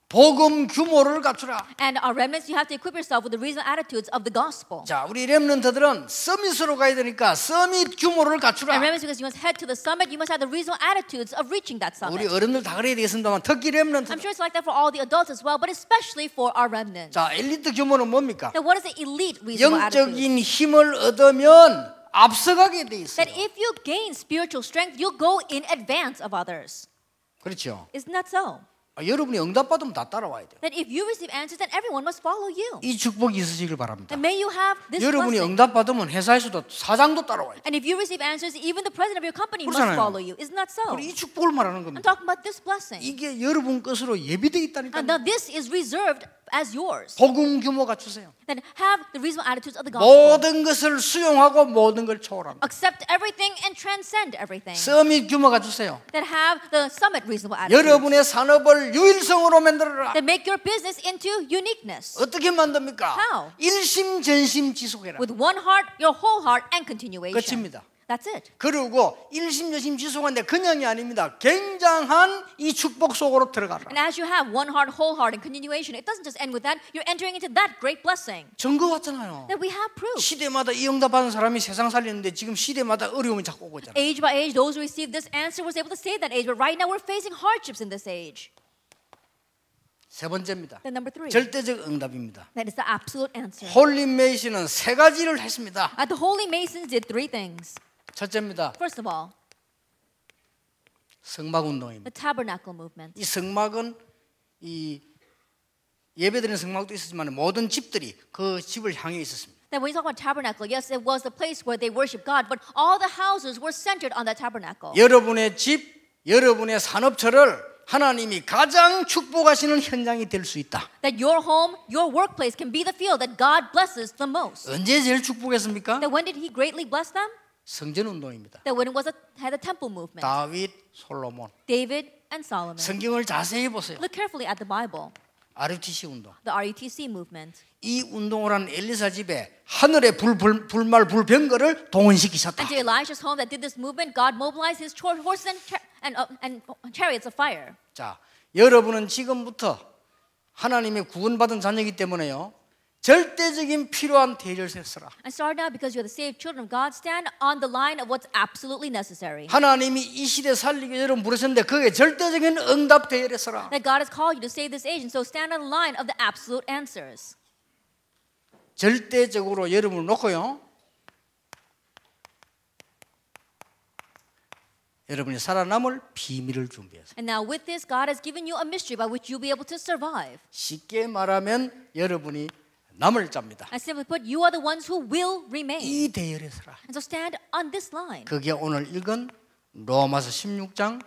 복음 규모를 갖추라. And our remnants, you have to equip yourself with the reasonable attitudes of the gospel. 자, 우리 렘넌트들은 서밋으로 가야 되니까 서밋 규모를 갖추라. And remnants, because you must head to the summit, you must have the reasonable attitudes of reaching that 우리 summit. 어른들 다 그래야 되겠습니다만 특히 렘넌트. I'm sure it's like that for all the adults as well, but especially for our remnants. 자, 엘리트 규모는 뭡니까? Now, what is the elite reasonable attitude? 영적인 힘을 얻으면 앞서가게 돼 있어요. That if you gain spiritual strength, you'll go in advance of others. 그렇죠. Isn't that so? 여러분이 응답받으면 다 따라와야 돼요. That if you receive answers, then everyone must follow you. 이 축복이 있으시길 바랍니다. And may you have this 여러분이 blessing. 응답받으면 회사에서도 사장도 따라와야 돼요. And if you receive answers, even the president of your company must 그렇잖아요. follow you. Isn't that so? 이 축복을 말하는 I'm 겁니다. talking about this blessing. 이게 여러분 것으로 예비되어 있다니까요. And now this is reserved as yours. 복음 규모 갖추세요. Then have the reasonable attitudes of the gospel. 모든 것을 수용하고 모든 걸 초월합니다. Accept everything and transcend everything. 서밋 규모 갖추세요. That have the summit reasonable attitudes. 여러분의 산업을 유일성으로 만들어라. That make your business into uniqueness. 어떻게 만듭니까? How? 일심전심 지속해라. With one heart, your whole heart, and continuation. 끝입니다. That's it. 그리고 일심전심 지속한데 그냥이 아닙니다. 굉장한 이 축복 속으로 들어가라. And as you have one heart, whole heart, and continuation, it doesn't just end with that. You're entering into that great blessing. 증거 같잖아요. That we have proof. 시대마다 이 응답받은 사람이 세상 살리는데 지금 시대마다 어려움이 자꾸 오고 있잖아요. Age by age, those who received this answer was able to save that age. But right now, we're facing hardships in this age. 세 번째입니다. Then number 3. 절대적 응답입니다. That is the absolute answer. 홀리 메이시는 세 가지를 했습니다. The Holy Masons did 3 things. 첫째입니다. First of all, 성막 운동입니다. the tabernacle movement. 이 성막은 이 예배드리는 성막도 있었지만 모든 집들이 그 집을 향해 있었습니다. That when you talk about tabernacle, yes, it was the place where they worship God, but all the houses were centered on that tabernacle. 여러분의 집, 여러분의 산업처를 하나님이 가장 축복하시는 현장이 될 수 있다. That your home, your workplace can be the field that God blesses the most. 언제 제일 축복했습니까? That when did He greatly bless them? 성전 운동입니다. That when it was had a temple movement. 다윗, 솔로몬. David and Solomon. 성경을 자세히 보세요. Look carefully at the Bible. RUTC 운동. The RUTC movement. 이 운동을 한 엘리사 집에 하늘의 불말 불병거를 동원시키셨다. And to Elisha's home that did this movement, God mobilized His horses and chariots of fire. 자, 여러분은 지금부터 하나님의 구원받은 자녀이기 때문에요. 절대적인 필요한 대열을 서라. And start now because you are the saved children of God. Stand on the line of what's absolutely necessary. 하나님이 이 시대 살리기 여러분 부르셨는데 그게 절대적인 응답 대열에 서라. That God has called you to save this age, and so stand on the line of the absolute answers. 절대적으로 여러분을 놓고요. 여러분이 살아남을 비밀을 준비했어요. And now with this, God has given you a mystery by which you'll be able to survive. 쉽게 말하면 여러분이 남을 잡니다. And simply put, you are the ones who will remain. 이 대열에 서라. And so stand on this line. 그게 오늘 읽은 로마서 16장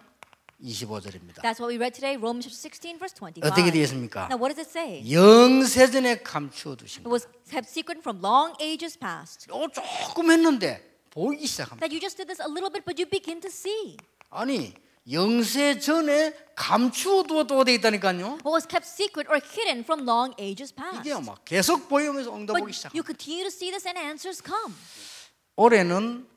25절입니다. That's what we read today, Romans 16, verse 25. 어떻게 되겠습니까? Now what does it say? 영세전에 감추어 두신 It was kept secret from long ages past. 조금 했는데 보이기 시작합니다. That you just did this a little bit, but you begin to see. 아니 영세전에 감추어 두어도 돼 있다니까요. What was kept secret or hidden from long ages past. 이게 막 계속 보이면서 응답 But 오기 시작합니다. you continue to see this and answers come. 올해는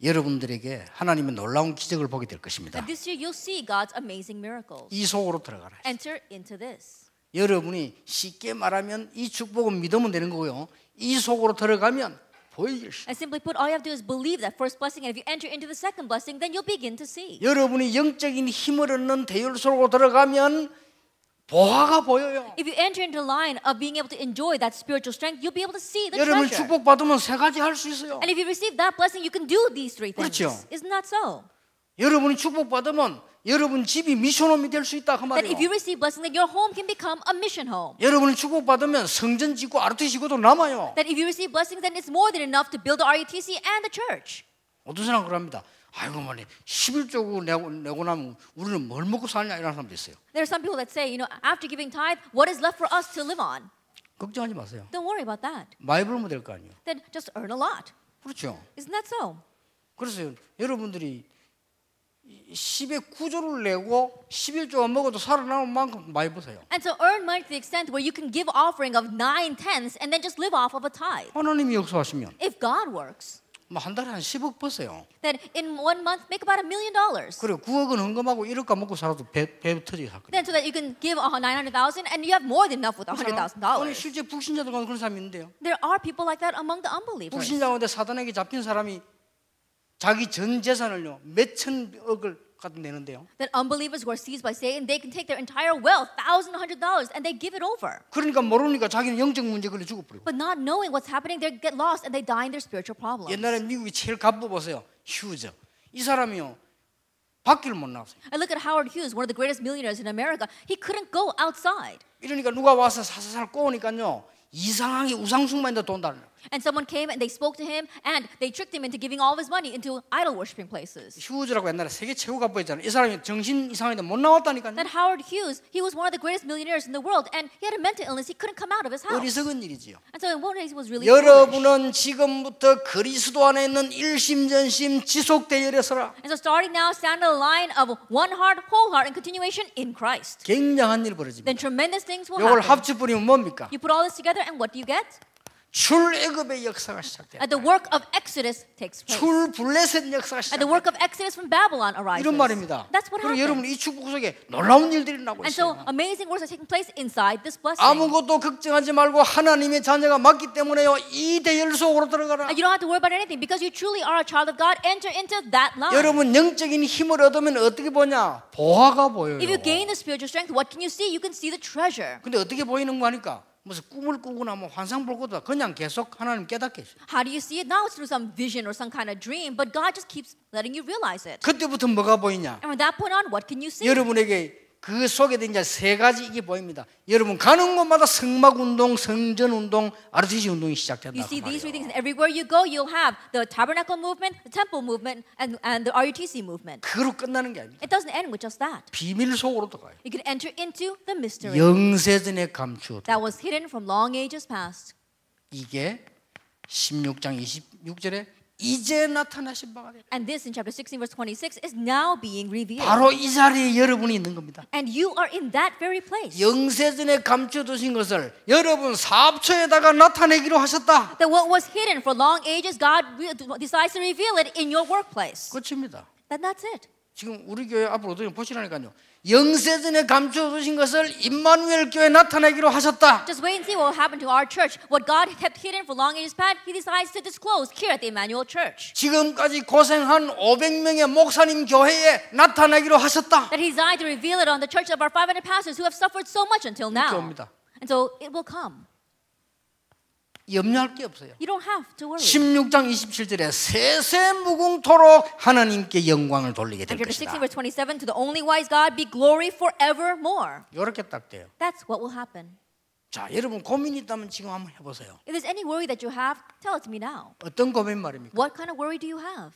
여러분들에게 하나님의 놀라운 기적을 보게 될 것입니다. And this year you'll see God's amazing miracles. 이 속으로 들어가라. Enter into this. 여러분이 쉽게 말하면 이 축복은 믿으면 되는 거고요. 이 속으로 들어가면 보이길 시작. And simply put, all you have to do is believe that first blessing, and if you enter into the second blessing, then you'll begin to see. 여러분이 영적인 힘을 얻는 대열 속으로 들어가면 보화가 보여요. If you enter into the line of being able to enjoy that spiritual strength, you'll be able to see the 여러분 treasure. 축복 받으면 세 가지 할 수 있어요. And if you receive that blessing, you can do these 3 things. 그렇죠. Isn't that so? 여러분이 축복 받으면 여러분 집이 미션홈이 될 수 있다 그 That if you 말이에요. receive blessing, then your home can become a mission home. 여러분이 축복받으면 성전 짓고 ROTC 짓고도 남아요. That if you receive blessings, then it's more than enough to build the RUTC and the church. 어떤 사람은 그럽니다. 아이고 말이 11조고 내고 나면 우리는 뭘 먹고 살냐 이런 사람도 있어요. There are some people that say, after giving tithe, what is left for us to live on? 걱정하지 마세요. Don't worry about that. 많이 벌면 될 거 아니에요. Then just earn a lot. 그렇죠. Isn't that so? 그래서 여러분들이 10의 9조를 내고 11조가 먹어도 살아남을 만큼 많이 버세요. And so earn money to the extent where you can give offering of 9/10 and then just live off of a tithe. 하나님이 역사하시면 If God works, 뭐 한 달에 한 10억 버세요. then in 1 month make about $1 million. 그리고 9억은 헌금하고 1억가 먹고 살아도 배 터지게 살 거예요. Then so that you can give 900,000 and you have more than enough with 오늘 $100,000. 실제 불신자들 가운데 그런 사람이 있는데요. There are people like that among the unbelievers. 불신자 가운데 사단에게 잡힌 사람이 자기 전 재산을요 몇천억을 갖다 내는데요. That unbelievers who are seized by Satan, they can take their entire wealth, $1,100, and they give it over. 그러니까 모르니까 자기는 영적 문제 걸려 죽어버리고. But not knowing what's happening, they get lost and they die in their spiritual problems. 옛날에 미국이 제일 갑부보세요. 휴즈. 이 사람이요 밖을 못 나왔어요. I look at Howard Hughes, one of the greatest millionaires in America. He couldn't go outside. 이러니까 누가 와서 사사살 꼬우니까요 이상하게 우상숭배인데 돈 달라. And someone came and they spoke to him and they tricked him into giving all of his money into idol worshiping places. 휴즈라고 옛날에 세계 최고 갑부였잖아요. 이 사람이 정신 이상한데 못 나왔다니까요. That Howard Hughes, he was one of the greatest millionaires in the world and he had a mental illness. He couldn't come out of his house. 어리석은 일이지요. And so in one way he was really foolish. 여러분은 지금부터 그리스도 안에 있는 일심전심 지속대열에 서라. And so starting now, stand on the line of one heart, whole heart, and continuation in Christ. 굉장한 일 벌어집니다. Then tremendous things will 이걸 happen. 합쳐버리면 뭡니까? You put all this together and what do you get? 출애굽의 역사가 시작돼요. The work of Exodus takes place. 출블레셋 역사가 And the work 시작돼요. of Exodus from Babylon arises. 이런 말입니다. That's what 그리고 happened. 여러분 이 축복 속에 놀라운 일들이 나고 And so 있어요. amazing works are taking place inside this blessing. 아무것도 걱정하지 말고 하나님의 자녀가 맞기 때문에요. 이 대열 속으로 들어가라. And you don't have to worry about anything because you truly are a child of God. Enter into that line. 여러분 영적인 힘을 얻으면 어떻게 보냐? 보화가 보여요. If you gain the spiritual strength, what can you see? You can see the treasure. 근데 어떻게 보이는 거 하니까 무슨 꿈을 꾸거나 뭐 환상 볼 것도 그냥 계속 하나님 깨닫게 해줘요. How do you see it? Now it's through some vision or some kind of dream, but God just keeps letting you realize it. 그때부터 뭐가 보이냐? And from that point on, what can you see? 여러분에게 그 속에 이제 세 가지 이게 보입니다. 여러분 가는 곳마다 성막 운동, 성전 운동, ROTC 운동이 시작된다. You see these three things, and everywhere you go, you'll have the tabernacle movement, the temple movement, and the RUTC movement. 그로 끝나는 게 아닙니다. It doesn't end with just that. 비밀 속으로 들어가요. You can enter into the mystery 영세전에 감추어. that was hidden from long ages past. 이게 16장 26절에 이제 나타나신 바가 돼요. And this in chapter 16 verse 26 is now being revealed. 바로 이 자리에 여러분이 있는 겁니다. And you are in that very place. 영세전에 감춰두신 것을 여러분 사업초에다가 나타내기로 하셨다. That what was hidden for long ages, God decides to reveal it in your workplace. 끝입니다. Then that's it. 지금 우리 교회 앞으로 어떻게 보시라니까요. 영세전에 감춰두신 것을 임마누엘 교회에 나타내기로 하셨다. Just wait and see what will happen to our church. What God kept hidden for long ages past, He decides to disclose here at the Emmanuel Church. 지금까지 고생한 500명의 목사님 교회에 나타내기로 하셨다. That He decided to reveal it on the church of our 500 pastors who have suffered so much until now. 옵니다. And so it will come. 염려할 게 없어요. You don't have to worry. 16장 27절에 세세무궁토록 하나님께 영광을 돌리게 될 And chapter 16 것이다. verse 27, to the only wise God be glory forevermore. 이렇게 딱 돼요. That's what will happen. 자, 여러분 고민이 있다면 지금 한번 해보세요. If there's any worry that you have, tell it to me now. 어떤 고민 말입니까? What kind of worry do you have?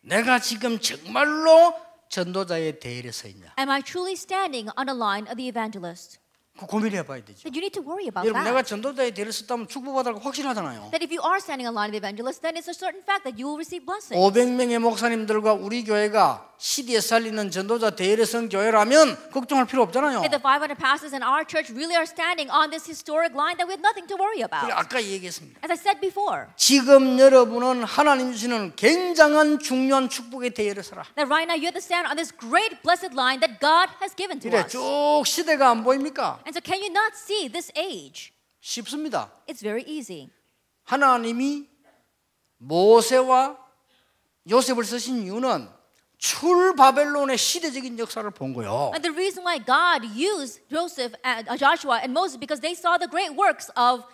내가 지금 정말로 전도자의 대열에 서 있냐? Am I truly standing on the line of the evangelist? 그 고민해봐야 되죠. That you need to worry about 여러분 내가 that. 전도자의 대열에 섰다면 축복받을 거 확실하잖아요. That if you are standing on the line of the evangelist, then it's a certain fact that you will receive blessings. 500명의 목사님들과 우리 교회가 시대에 살리는 전도자 대열에 선 교회라면 걱정할 필요 없잖아요. If the 500 pastors in our church really are standing on this historic line, then we have nothing to worry about. 아까 얘기했습니다. As I said before, 지금 여러분은 하나님 주시는 굉장한 중요한 축복의 대열에 서라. that right now you have to stand on this great blessed line that God has given to 이래 us. 쭉 시대가 안 보입니까? And so can you not see this age? 쉽습니다. It's very easy. 하나님이 모세와 요셉을 쓰신 이유는 출바벨론의 시대적인 역사를 본 거예요. And the reason why God used Joseph and Joshua and Moses because they saw the great works of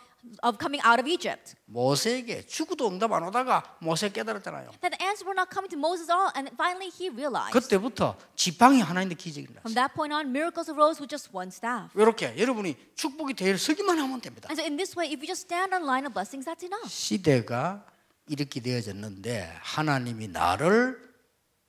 of coming out of Egypt. 모세에게 죽어도 응답 안 오다가 모세 깨달았잖아요. That the answers were not coming to Moses at all, and finally he realized. 그때부터 지팡이 하나인데 기적이 From 났어요. that point on, miracles arose with just one staff. 이렇게 여러분이 축복의 대회를 서기만 하면 됩니다. And so in this way, if you just stand on line of blessings, that's enough. 시대가 이렇게 되어졌는데 하나님이 나를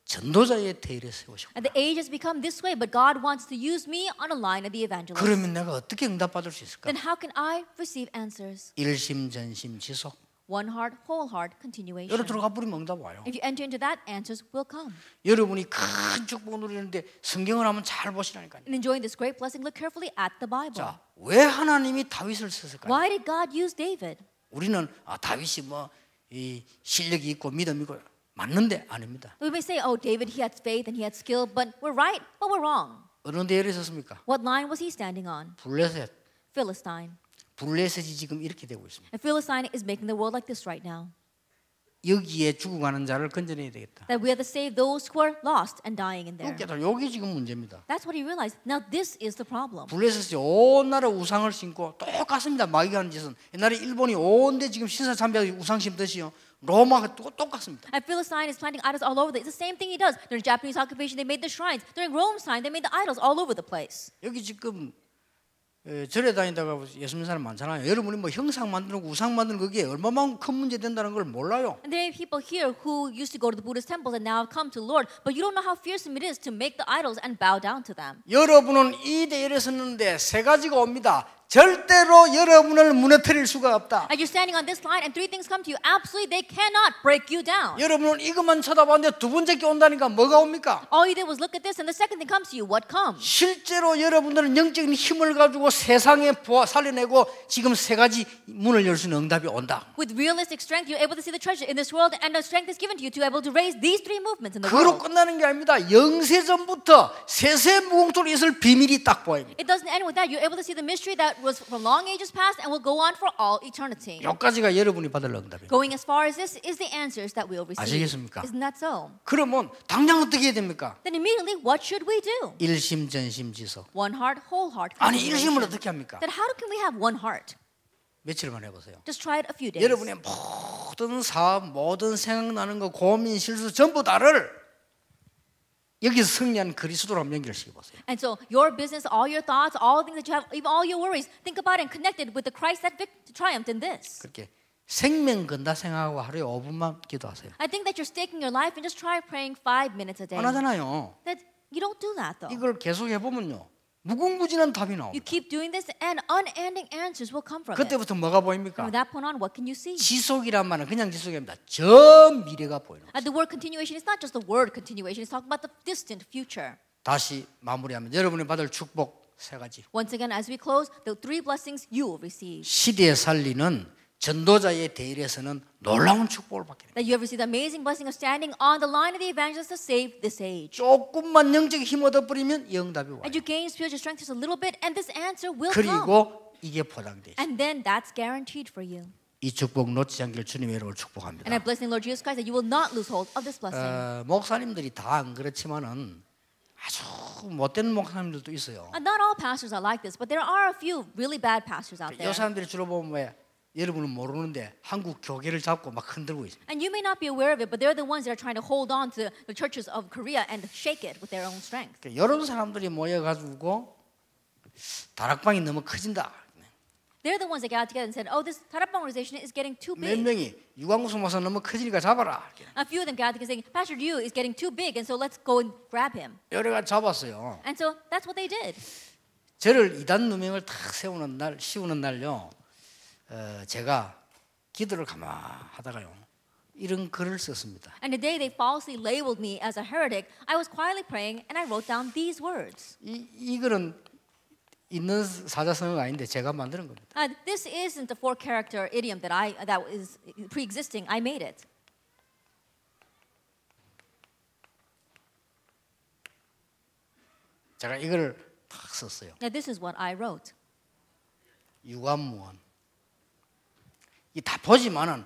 전도자의 대열에 세우셨고 And the age has become this way, but God wants to use me on a line of the evangelist. 그러면 내가 어떻게 응답받을 수 있을까? Then how can I receive answers? 일심전심 지속. One heart, whole heart, continuation. 여러분 들어가 버리면 응답 와요. If you enter into that, answers will come. 여러분이 큰 축복 누리는데 성경을 한번 잘 보시라니까요. In enjoying this great blessing, look carefully at the Bible. 자, 왜 하나님이 다윗을 썼을까요? Why did God use David? 우리는 다윗이 이 실력이 있고 믿음이 있고 맞는데 아닙니다. We may say, oh, David, he had faith and he had skill, but we're right, but we're wrong. 어느 대열에 섰습니까? What line was he standing on? 블레셋. Philistine. 블레셋이 지금 이렇게 되고 있습니다. And Philistine is making the world like this right now. 여기에 죽어가는 자를 건져내야 되겠다. That we have to save those who are lost and dying in there. 여기 지금 문제입니다. That's what he realized. Now this is the problem. 블레셋이 온 나라 우상을 심고 똑같습니다. 마귀가 하는 짓은 옛날에 일본이 온데 지금 신사참배하고 우상 심듯이요. 로마가 똑같습니다. And Philistine is planting idols all over. It's the same thing he does. During Japanese occupation, they made the shrines. During Rome's time, they made the idols all over the place. 여기 지금 절에 다니다가 예수 믿는 사람 많잖아요. 여러분이 형상 만드는 거, 우상 만드는 그게 얼마만큼 큰 문제 된다는 걸 몰라요. And there are people here who used to go to the Buddhist temples and now have come to the Lord, but you don't know how fearsome it is to make the idols and bow down to them. 여러분은 이 대열에 섰는데 세 가지가 옵니다. 절대로 여러분을 무너뜨릴 수가 없다. And you're standing on this line and three things come to you. Absolutely, they cannot break you down. 여러분은 이것만 쳐다봤는데 두 번째 게 온다니까 뭐가 옵니까? All you did was look at this and the second thing comes to you. What comes? 실제로 여러분들은 영적인 힘을 가지고 세상에 살려내고 지금 세 가지 문을 열 수 있는 응답이 온다. With realistic strength, you're able to see the treasure in this world, and the strength is given to you to be able to raise these three movements in the 그로 world. 끝나는 게 아닙니다. 영세전부터 세세 무궁토로 있을 비밀이 딱 보입니다. It doesn't end with that. You're able to see the mystery that was from long ages past and will go on for all eternity. 여기까지가 여러분이 받을 응답이에요. Going as far as this is the answers that we'll receive. 아시겠습니까? Isn't that so? 그러면 당장 어떻게 해야 됩니까? Then immediately, what should we do? 일심전심지속. One heart, whole heart. 아니 일심을 continuation. 어떻게 합니까? Then how can we have one heart? 며칠만 해보세요. Just try it a few days. 여러분의 모든 사업, 모든 생각나는 거, 고민, 실수 전부 다를 여기서 승리한 그리스도로 한번 연결시켜 보세요. And so your business, all your thoughts, all the things that you have, even all your worries, think about it and connect it with the Christ that triumphed in this. 그렇게 생명 건다 생각하고 하루에 5분만 기도하세요. I think that you're staking your life and just try praying 5 minutes a day. 안 하잖아요. That you don't do that though. 이걸 계속 해보면요. 무궁무진한 답이 You 나옵니다. keep doing this and unending answers will come from it. 그때부터 뭐가 보입니까? From that point on, what can you see? 지속이란 말은 그냥 지속이 아닙니다. 저 미래가 보이는 거예요. The word continuation is not just the word continuation. It's talking about the distant future. 다시 마무리하면 여러분이 받을 축복 세 가지. Once again, as we close, the three blessings you will receive. 시대에 살리는 전도자의 대열에서는 놀라운 축복을 받게 됩니다. That you have received the amazing blessing of standing on the line of the evangelist to save this age. 조금만 영적 힘 얻어버리면 영답이 와요. As you gain spiritual strength just a little bit, and this answer will come. 그리고 이게 포장돼 있어요. And then that's guaranteed for you. 이 축복 놓치지 않기를 주님의 이름으로 축복합니다. And I bless in the Lord Jesus Christ that you will not lose hold of this blessing. 목사님들이 다 안 그렇지만은 아주 못된 목사님들도 있어요. And not all pastors are like this, but there are a few really bad pastors out 이 there. 사람들이 주로 보면 왜 여러분은 모르는데 한국 교계를 잡고 막 흔들고 있습니다. And you may not be aware of it, but they're the ones that are trying to hold on to the churches of Korea and shake it with their own strength. 이런 사람들이 모여가지고 다락방이 너무 커진다. They're the ones that got together and said, "Oh, this Tarapang organization is getting too 몇 big." 명이 유광수 목사 너무 커지니까 잡아라. A few of them got together saying, "Pastor Liu is getting too big, and so let's go and grab him." 여러가 잡았어요. And so that's what they did. 저를 이단 누명을 탁 세우는 날, 씌우는 날요. 제가 기도를 가만하다가요. 이런 글을 썼습니다. And the day they falsely labeled me as a heretic, I was quietly praying and I wrote down these words. 이 글은 있는 사자성어가 아닌데 제가 만드는 겁니다. This isn't a four-character idiom that is pre-existing. I made it. 제가 이걸 탁 썼어요. Now this is what I wrote. 유관무원. 이 다 보지만은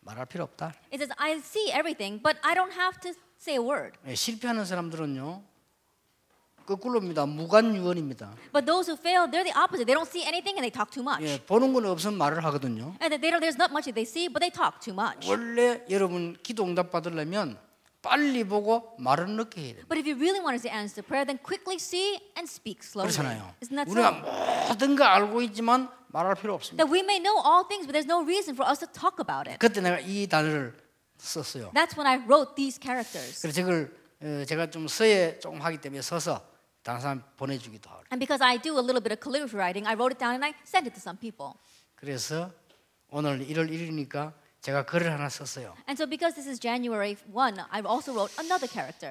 말할 필요 없다. It says, I see everything, but I don't have to say a word. 실패하는 사람들은요. 거꾸로입니다. 무관유언입니다. But those who fail, they're the opposite. They don't see anything and they talk too much. 예, 보는 건 없으면 말을 하거든요. And there's not much that they see, but they talk too much. 원래 여러분 기도 응답 받으려면 빨리 보고 말은 늦게 해야 돼요. But if you really want us to answer prayer, then quickly see and speak slowly. 그렇잖아요. Isn't that 우리가 so? 모든 거 알고 있지만 말할 필요 없습니다. That we may know all things, but there's no reason for us to talk about it. 그때 내가 이 단어를 썼어요. That's when I wrote these characters. 그래서 저걸 제가 좀 서예 좀 하기 때문에 서서 다른 사람 보내주기도 하고. And because I do a little bit of calligraphy writing, I wrote it down and I sent it to some people. 그래서 오늘 1월 1일이니까 제가 글을 하나 썼어요. And so because this is January 1, I also wrote another character.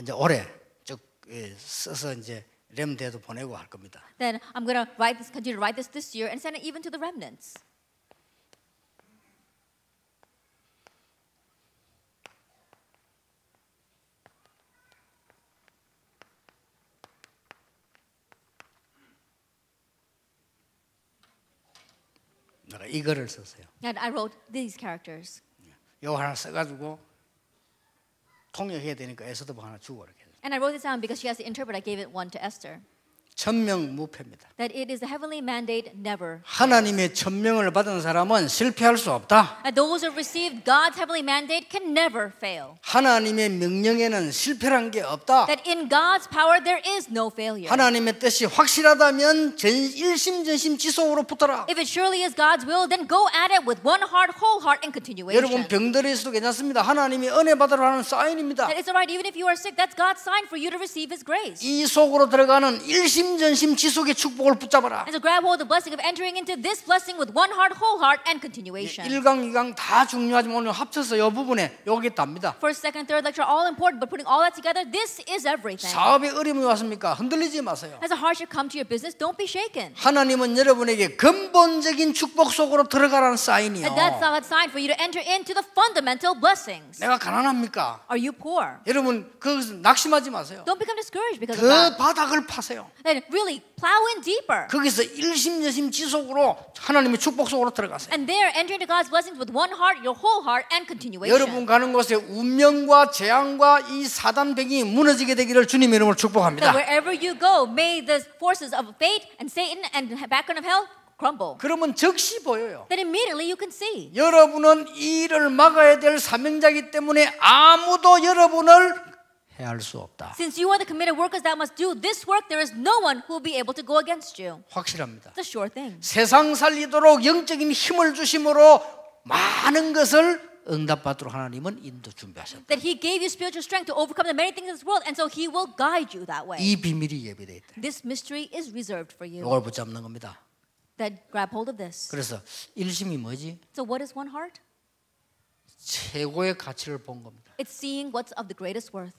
이제 올해 쭉 써서 이제 렘대도 보내고 할 겁니다. Then I'm going to continue to write this year and send it even to the remnants. 내가 이 글을 썼어요. And I wrote these characters. 이거 하나 써가지고 통역해야 되니까 에스더복 하나 주고 이렇게. And I wrote this down because she has to interpret. I gave it one to Esther. 천명무패입니다. That it is a heavenly mandate never. 하나님의 천명을 받은 사람은 실패할 수 없다. That those who have received God's heavenly mandate can never fail. 하나님의 명령에는 실패란 게 없다. That in God's power there is no failure. 하나님의 뜻이 확실하다면 일심전심지속으로 붙어라. If it surely is God's will, then go at it with one heart, whole heart, and continuation. 여러분 병들어 있어도 괜찮습니다. 하나님이 은혜 받으러 하는 사인입니다. That it's alright even if you are sick. That's God's sign for you to receive His grace. 이 속으로 들어가는 일심전심지속의 축복을 붙잡아라. And so grab hold of the blessing of entering into this blessing with one heart, whole heart, and continuation. 1강, 2강 다 중요하지만 오늘 합쳐서 이 부분에 여기 답니다. First, second, third lecture are all important, but putting all that together, this is everything. 사업에 어려움이 왔습니까? 흔들리지 마세요. As a hardship come to your business, don't be shaken. 하나님은 여러분에게 근본적인 축복 속으로 들어가라는 사인이요. And that's God's sign for you to enter into the fundamental blessings. 내가 가난합니까? Are you poor? 여러분 거기서 낙심하지 마세요. Don't become discouraged because of 그 that. 바닥을 파세요. Then really plow in deeper. 거기서 일심전심지속으로 하나님의 축복 속으로 들어가세요. And there, enter into God's blessings with one heart, your whole heart, and continuation. 여러분 가는 곳에 운명과 재앙과 이 사단백이 무너지게 되기를 주님의 이름으로 축복합니다. That wherever you go, may the forces of fate and Satan and background of hell crumble. 그러면 즉시 보여요. Then immediately you can see. 여러분은 이 일을 막아야 될 사명자이기 때문에 아무도 여러분을 해할 수 없다. Since you are the committed workers that must do this work, there is no one who will be able to go against you. 확실합니다. It's a sure thing. 세상 살리도록 영적인 힘을 주심으로 많은 것을 응답받도록 하나님은 인도 준비하셨다. That He gave you spiritual strength to overcome the many things in this world, and so He will guide you that way. 이 비밀이 예비되어 있다. This mystery is reserved for you. 이걸 붙잡는 겁니다. That grab hold of this. 그래서 일심이 뭐지? So what is one heart? 최고의 가치를 본 겁니다. It's seeing what's of the greatest worth.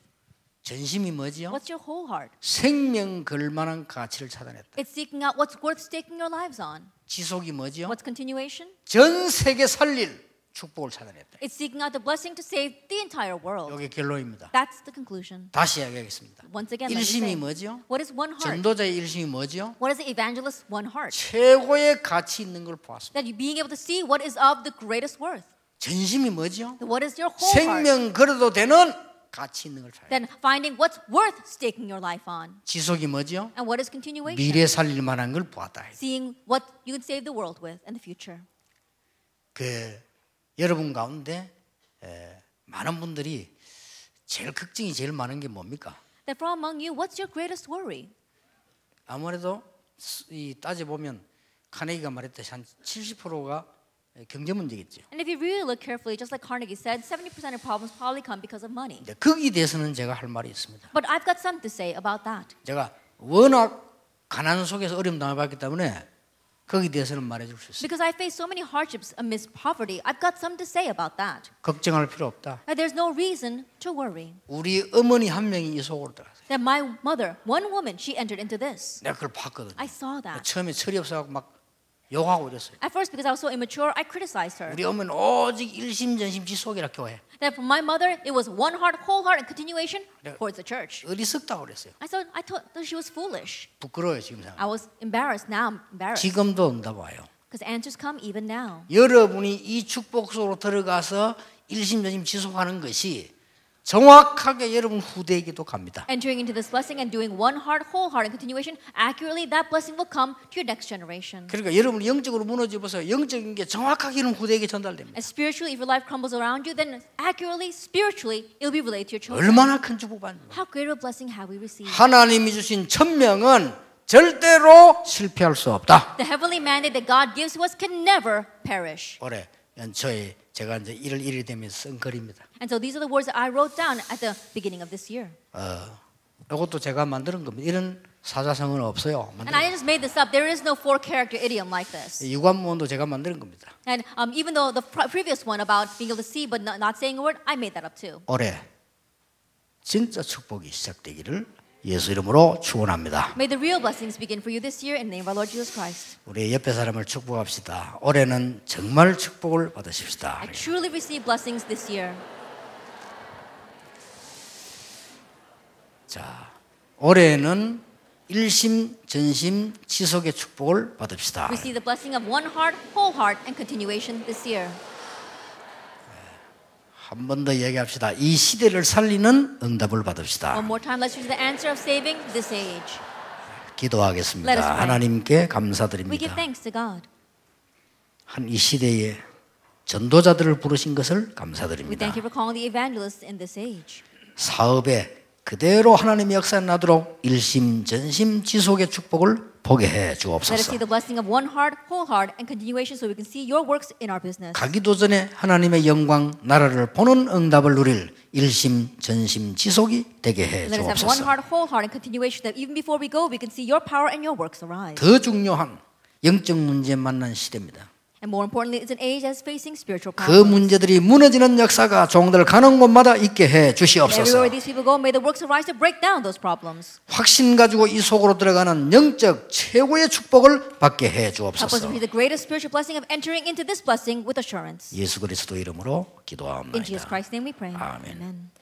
전심이 뭐지요? What's your whole heart? 생명 걸 만한 가치를 찾아냈다. It's seeking out what's worth staking your lives on. 지속이 뭐지요? What's continuation? 전 세계 살릴 축복을 찾아냈다. It's seeking out the blessing to save the entire world. 이게 결론입니다. That's the conclusion. 다시 이야기하겠습니다. Once again, let me 일심이 say, 뭐지요? what is one heart? 전도자의 일심이 뭐지요? What is the evangelist's one heart? 최고의 가치 있는 걸 보았습니다. That you being able to see what is of the greatest worth. 전심이 뭐지요? What is your whole heart? 생명 걸어도 되는 가치 있는 걸 찾아야 Then finding what's worth staking your life on. 지속이 뭐지요? And what is continuation? 미래 살릴 만한 걸 보았다. Seeing what you can save the world with in the future. 여러분 가운데 많은 분들이 제일 걱정이 제일 많은 게 뭡니까? That from among you, what's your greatest worry? 아무래도 이 따져 보면 카네기가 말했듯이 한 70%가 경제 문제겠죠. And if you really look carefully, just like Carnegie said, 70% of problems probably come because of money. 근데 거기에 대해서는 제가 할 말이 있습니다. But I've got something to say about that. 제가 워낙 가난 속에서 어려움 당해봤기 때문에 거기에 대해서는 말해줄 수 있어요. Because I face so many hardships amidst poverty, I've got something to say about that. 걱정할 필요 없다. That there's no reason to worry. 우리 어머니 한 명이 이 속으로 들어갔어요. That my mother, one woman, she entered into this. 내가 그걸 봤거든요. I saw that. 처음에 철이 없어서 막 욕하고 이랬어요. At first, because I was so immature, I criticized her. 우리 어머니는 오직 일심전심지속이라 교회. That for my mother, it was one heart, whole heart, and continuation towards the church. 어리석다고 그랬어요. I thought that she was foolish. 부끄러워요 지금 상황. I was embarrassed. Now I'm embarrassed. 지금도 응답 와요. Because answers come even now. 여러분이 이 축복 속으로 들어가서 일심전심 지속하는 것이 정확하게 여러분 후대에게도 갑니다. Entering into this blessing and doing one heart, whole heart in continuation, accurately that blessing will come to your next generation. 그러니까 여러분이 영적으로 무너져 보세요. 영적인 게 정확하게 여러분 후대에게 전달됩니다. And spiritually, if your life crumbles around you, then accurately, spiritually, it'll be relayed to your children. 얼마나 큰 축복받는가. How great a blessing have we received? 하나님이 주신 천명은 절대로 실패할 수 없다. The heavenly mandate that God gives to us can never perish. 올해 연초에 제가 이제 1월 1일 되면 쓴 글입니다. And so these are the words that I wrote down at the beginning of this year. 이것도 제가 만드는 겁니다. 이런 사자성어는 없어요. And I just made this up. There is no four-character idiom like this. 유관문도 제가 만드는 겁니다. And even though the previous one about being able to see but not saying a word, I made that up too. 올해 진짜 축복이 시작되기를 예수 이름으로 축원합니다. May the real blessings begin for you this year in the name of our Lord Jesus Christ. 우리 옆에 사람을 축복합시다. 올해는 정말 축복을 받으십시다. I truly receive blessings this year. 자, 올해는 일심 전심 지속의 축복을 받읍시다. Receive the blessing of one heart, whole heart, and continuation this year. 한 번 더 얘기합시다. 이 시대를 살리는 응답을 받읍시다. One more time, let's use the answer of saving this age. Let us 기도하겠습니다. pray. 하나님께 We give 감사드립니다. thanks to God. 한 이 시대에 전도자들을 부르신 것을 We 감사드립니다. thank you for calling the evangelists in this age. 사업에 그대로 하나님의 역사에 나도록 일심 전심 지속의 축복을 보게 해 Let us 주옵소서. see the blessing of one heart, whole heart, and continuation so we can see your works in our business. 가기도 전에 하나님의 영광 나라를 보는 응답을 누릴 일심 전심 지속이 되게 해 Let us have one 주옵소서. heart, whole heart, and continuation that even before we go, we can see your power and your works arise. 더 중요한 영적 문제 만난 시대입니다. And more importantly, it's an age that's facing spiritual 그 problems. 문제들이 무너지는 역사가 종들 가는 곳마다 있게 해 주시옵소서. Everywhere these people go, may the works arise to break down those problems. 확신 가지고 이 속으로 들어가는 영적 최고의 축복을 받게 해 Help us 주옵소서. receive the greatest spiritual blessing of entering into this blessing with assurance. 예수 그리스도 이름으로 In Jesus 기도합니다. Christ's name we pray. 아멘. Amen.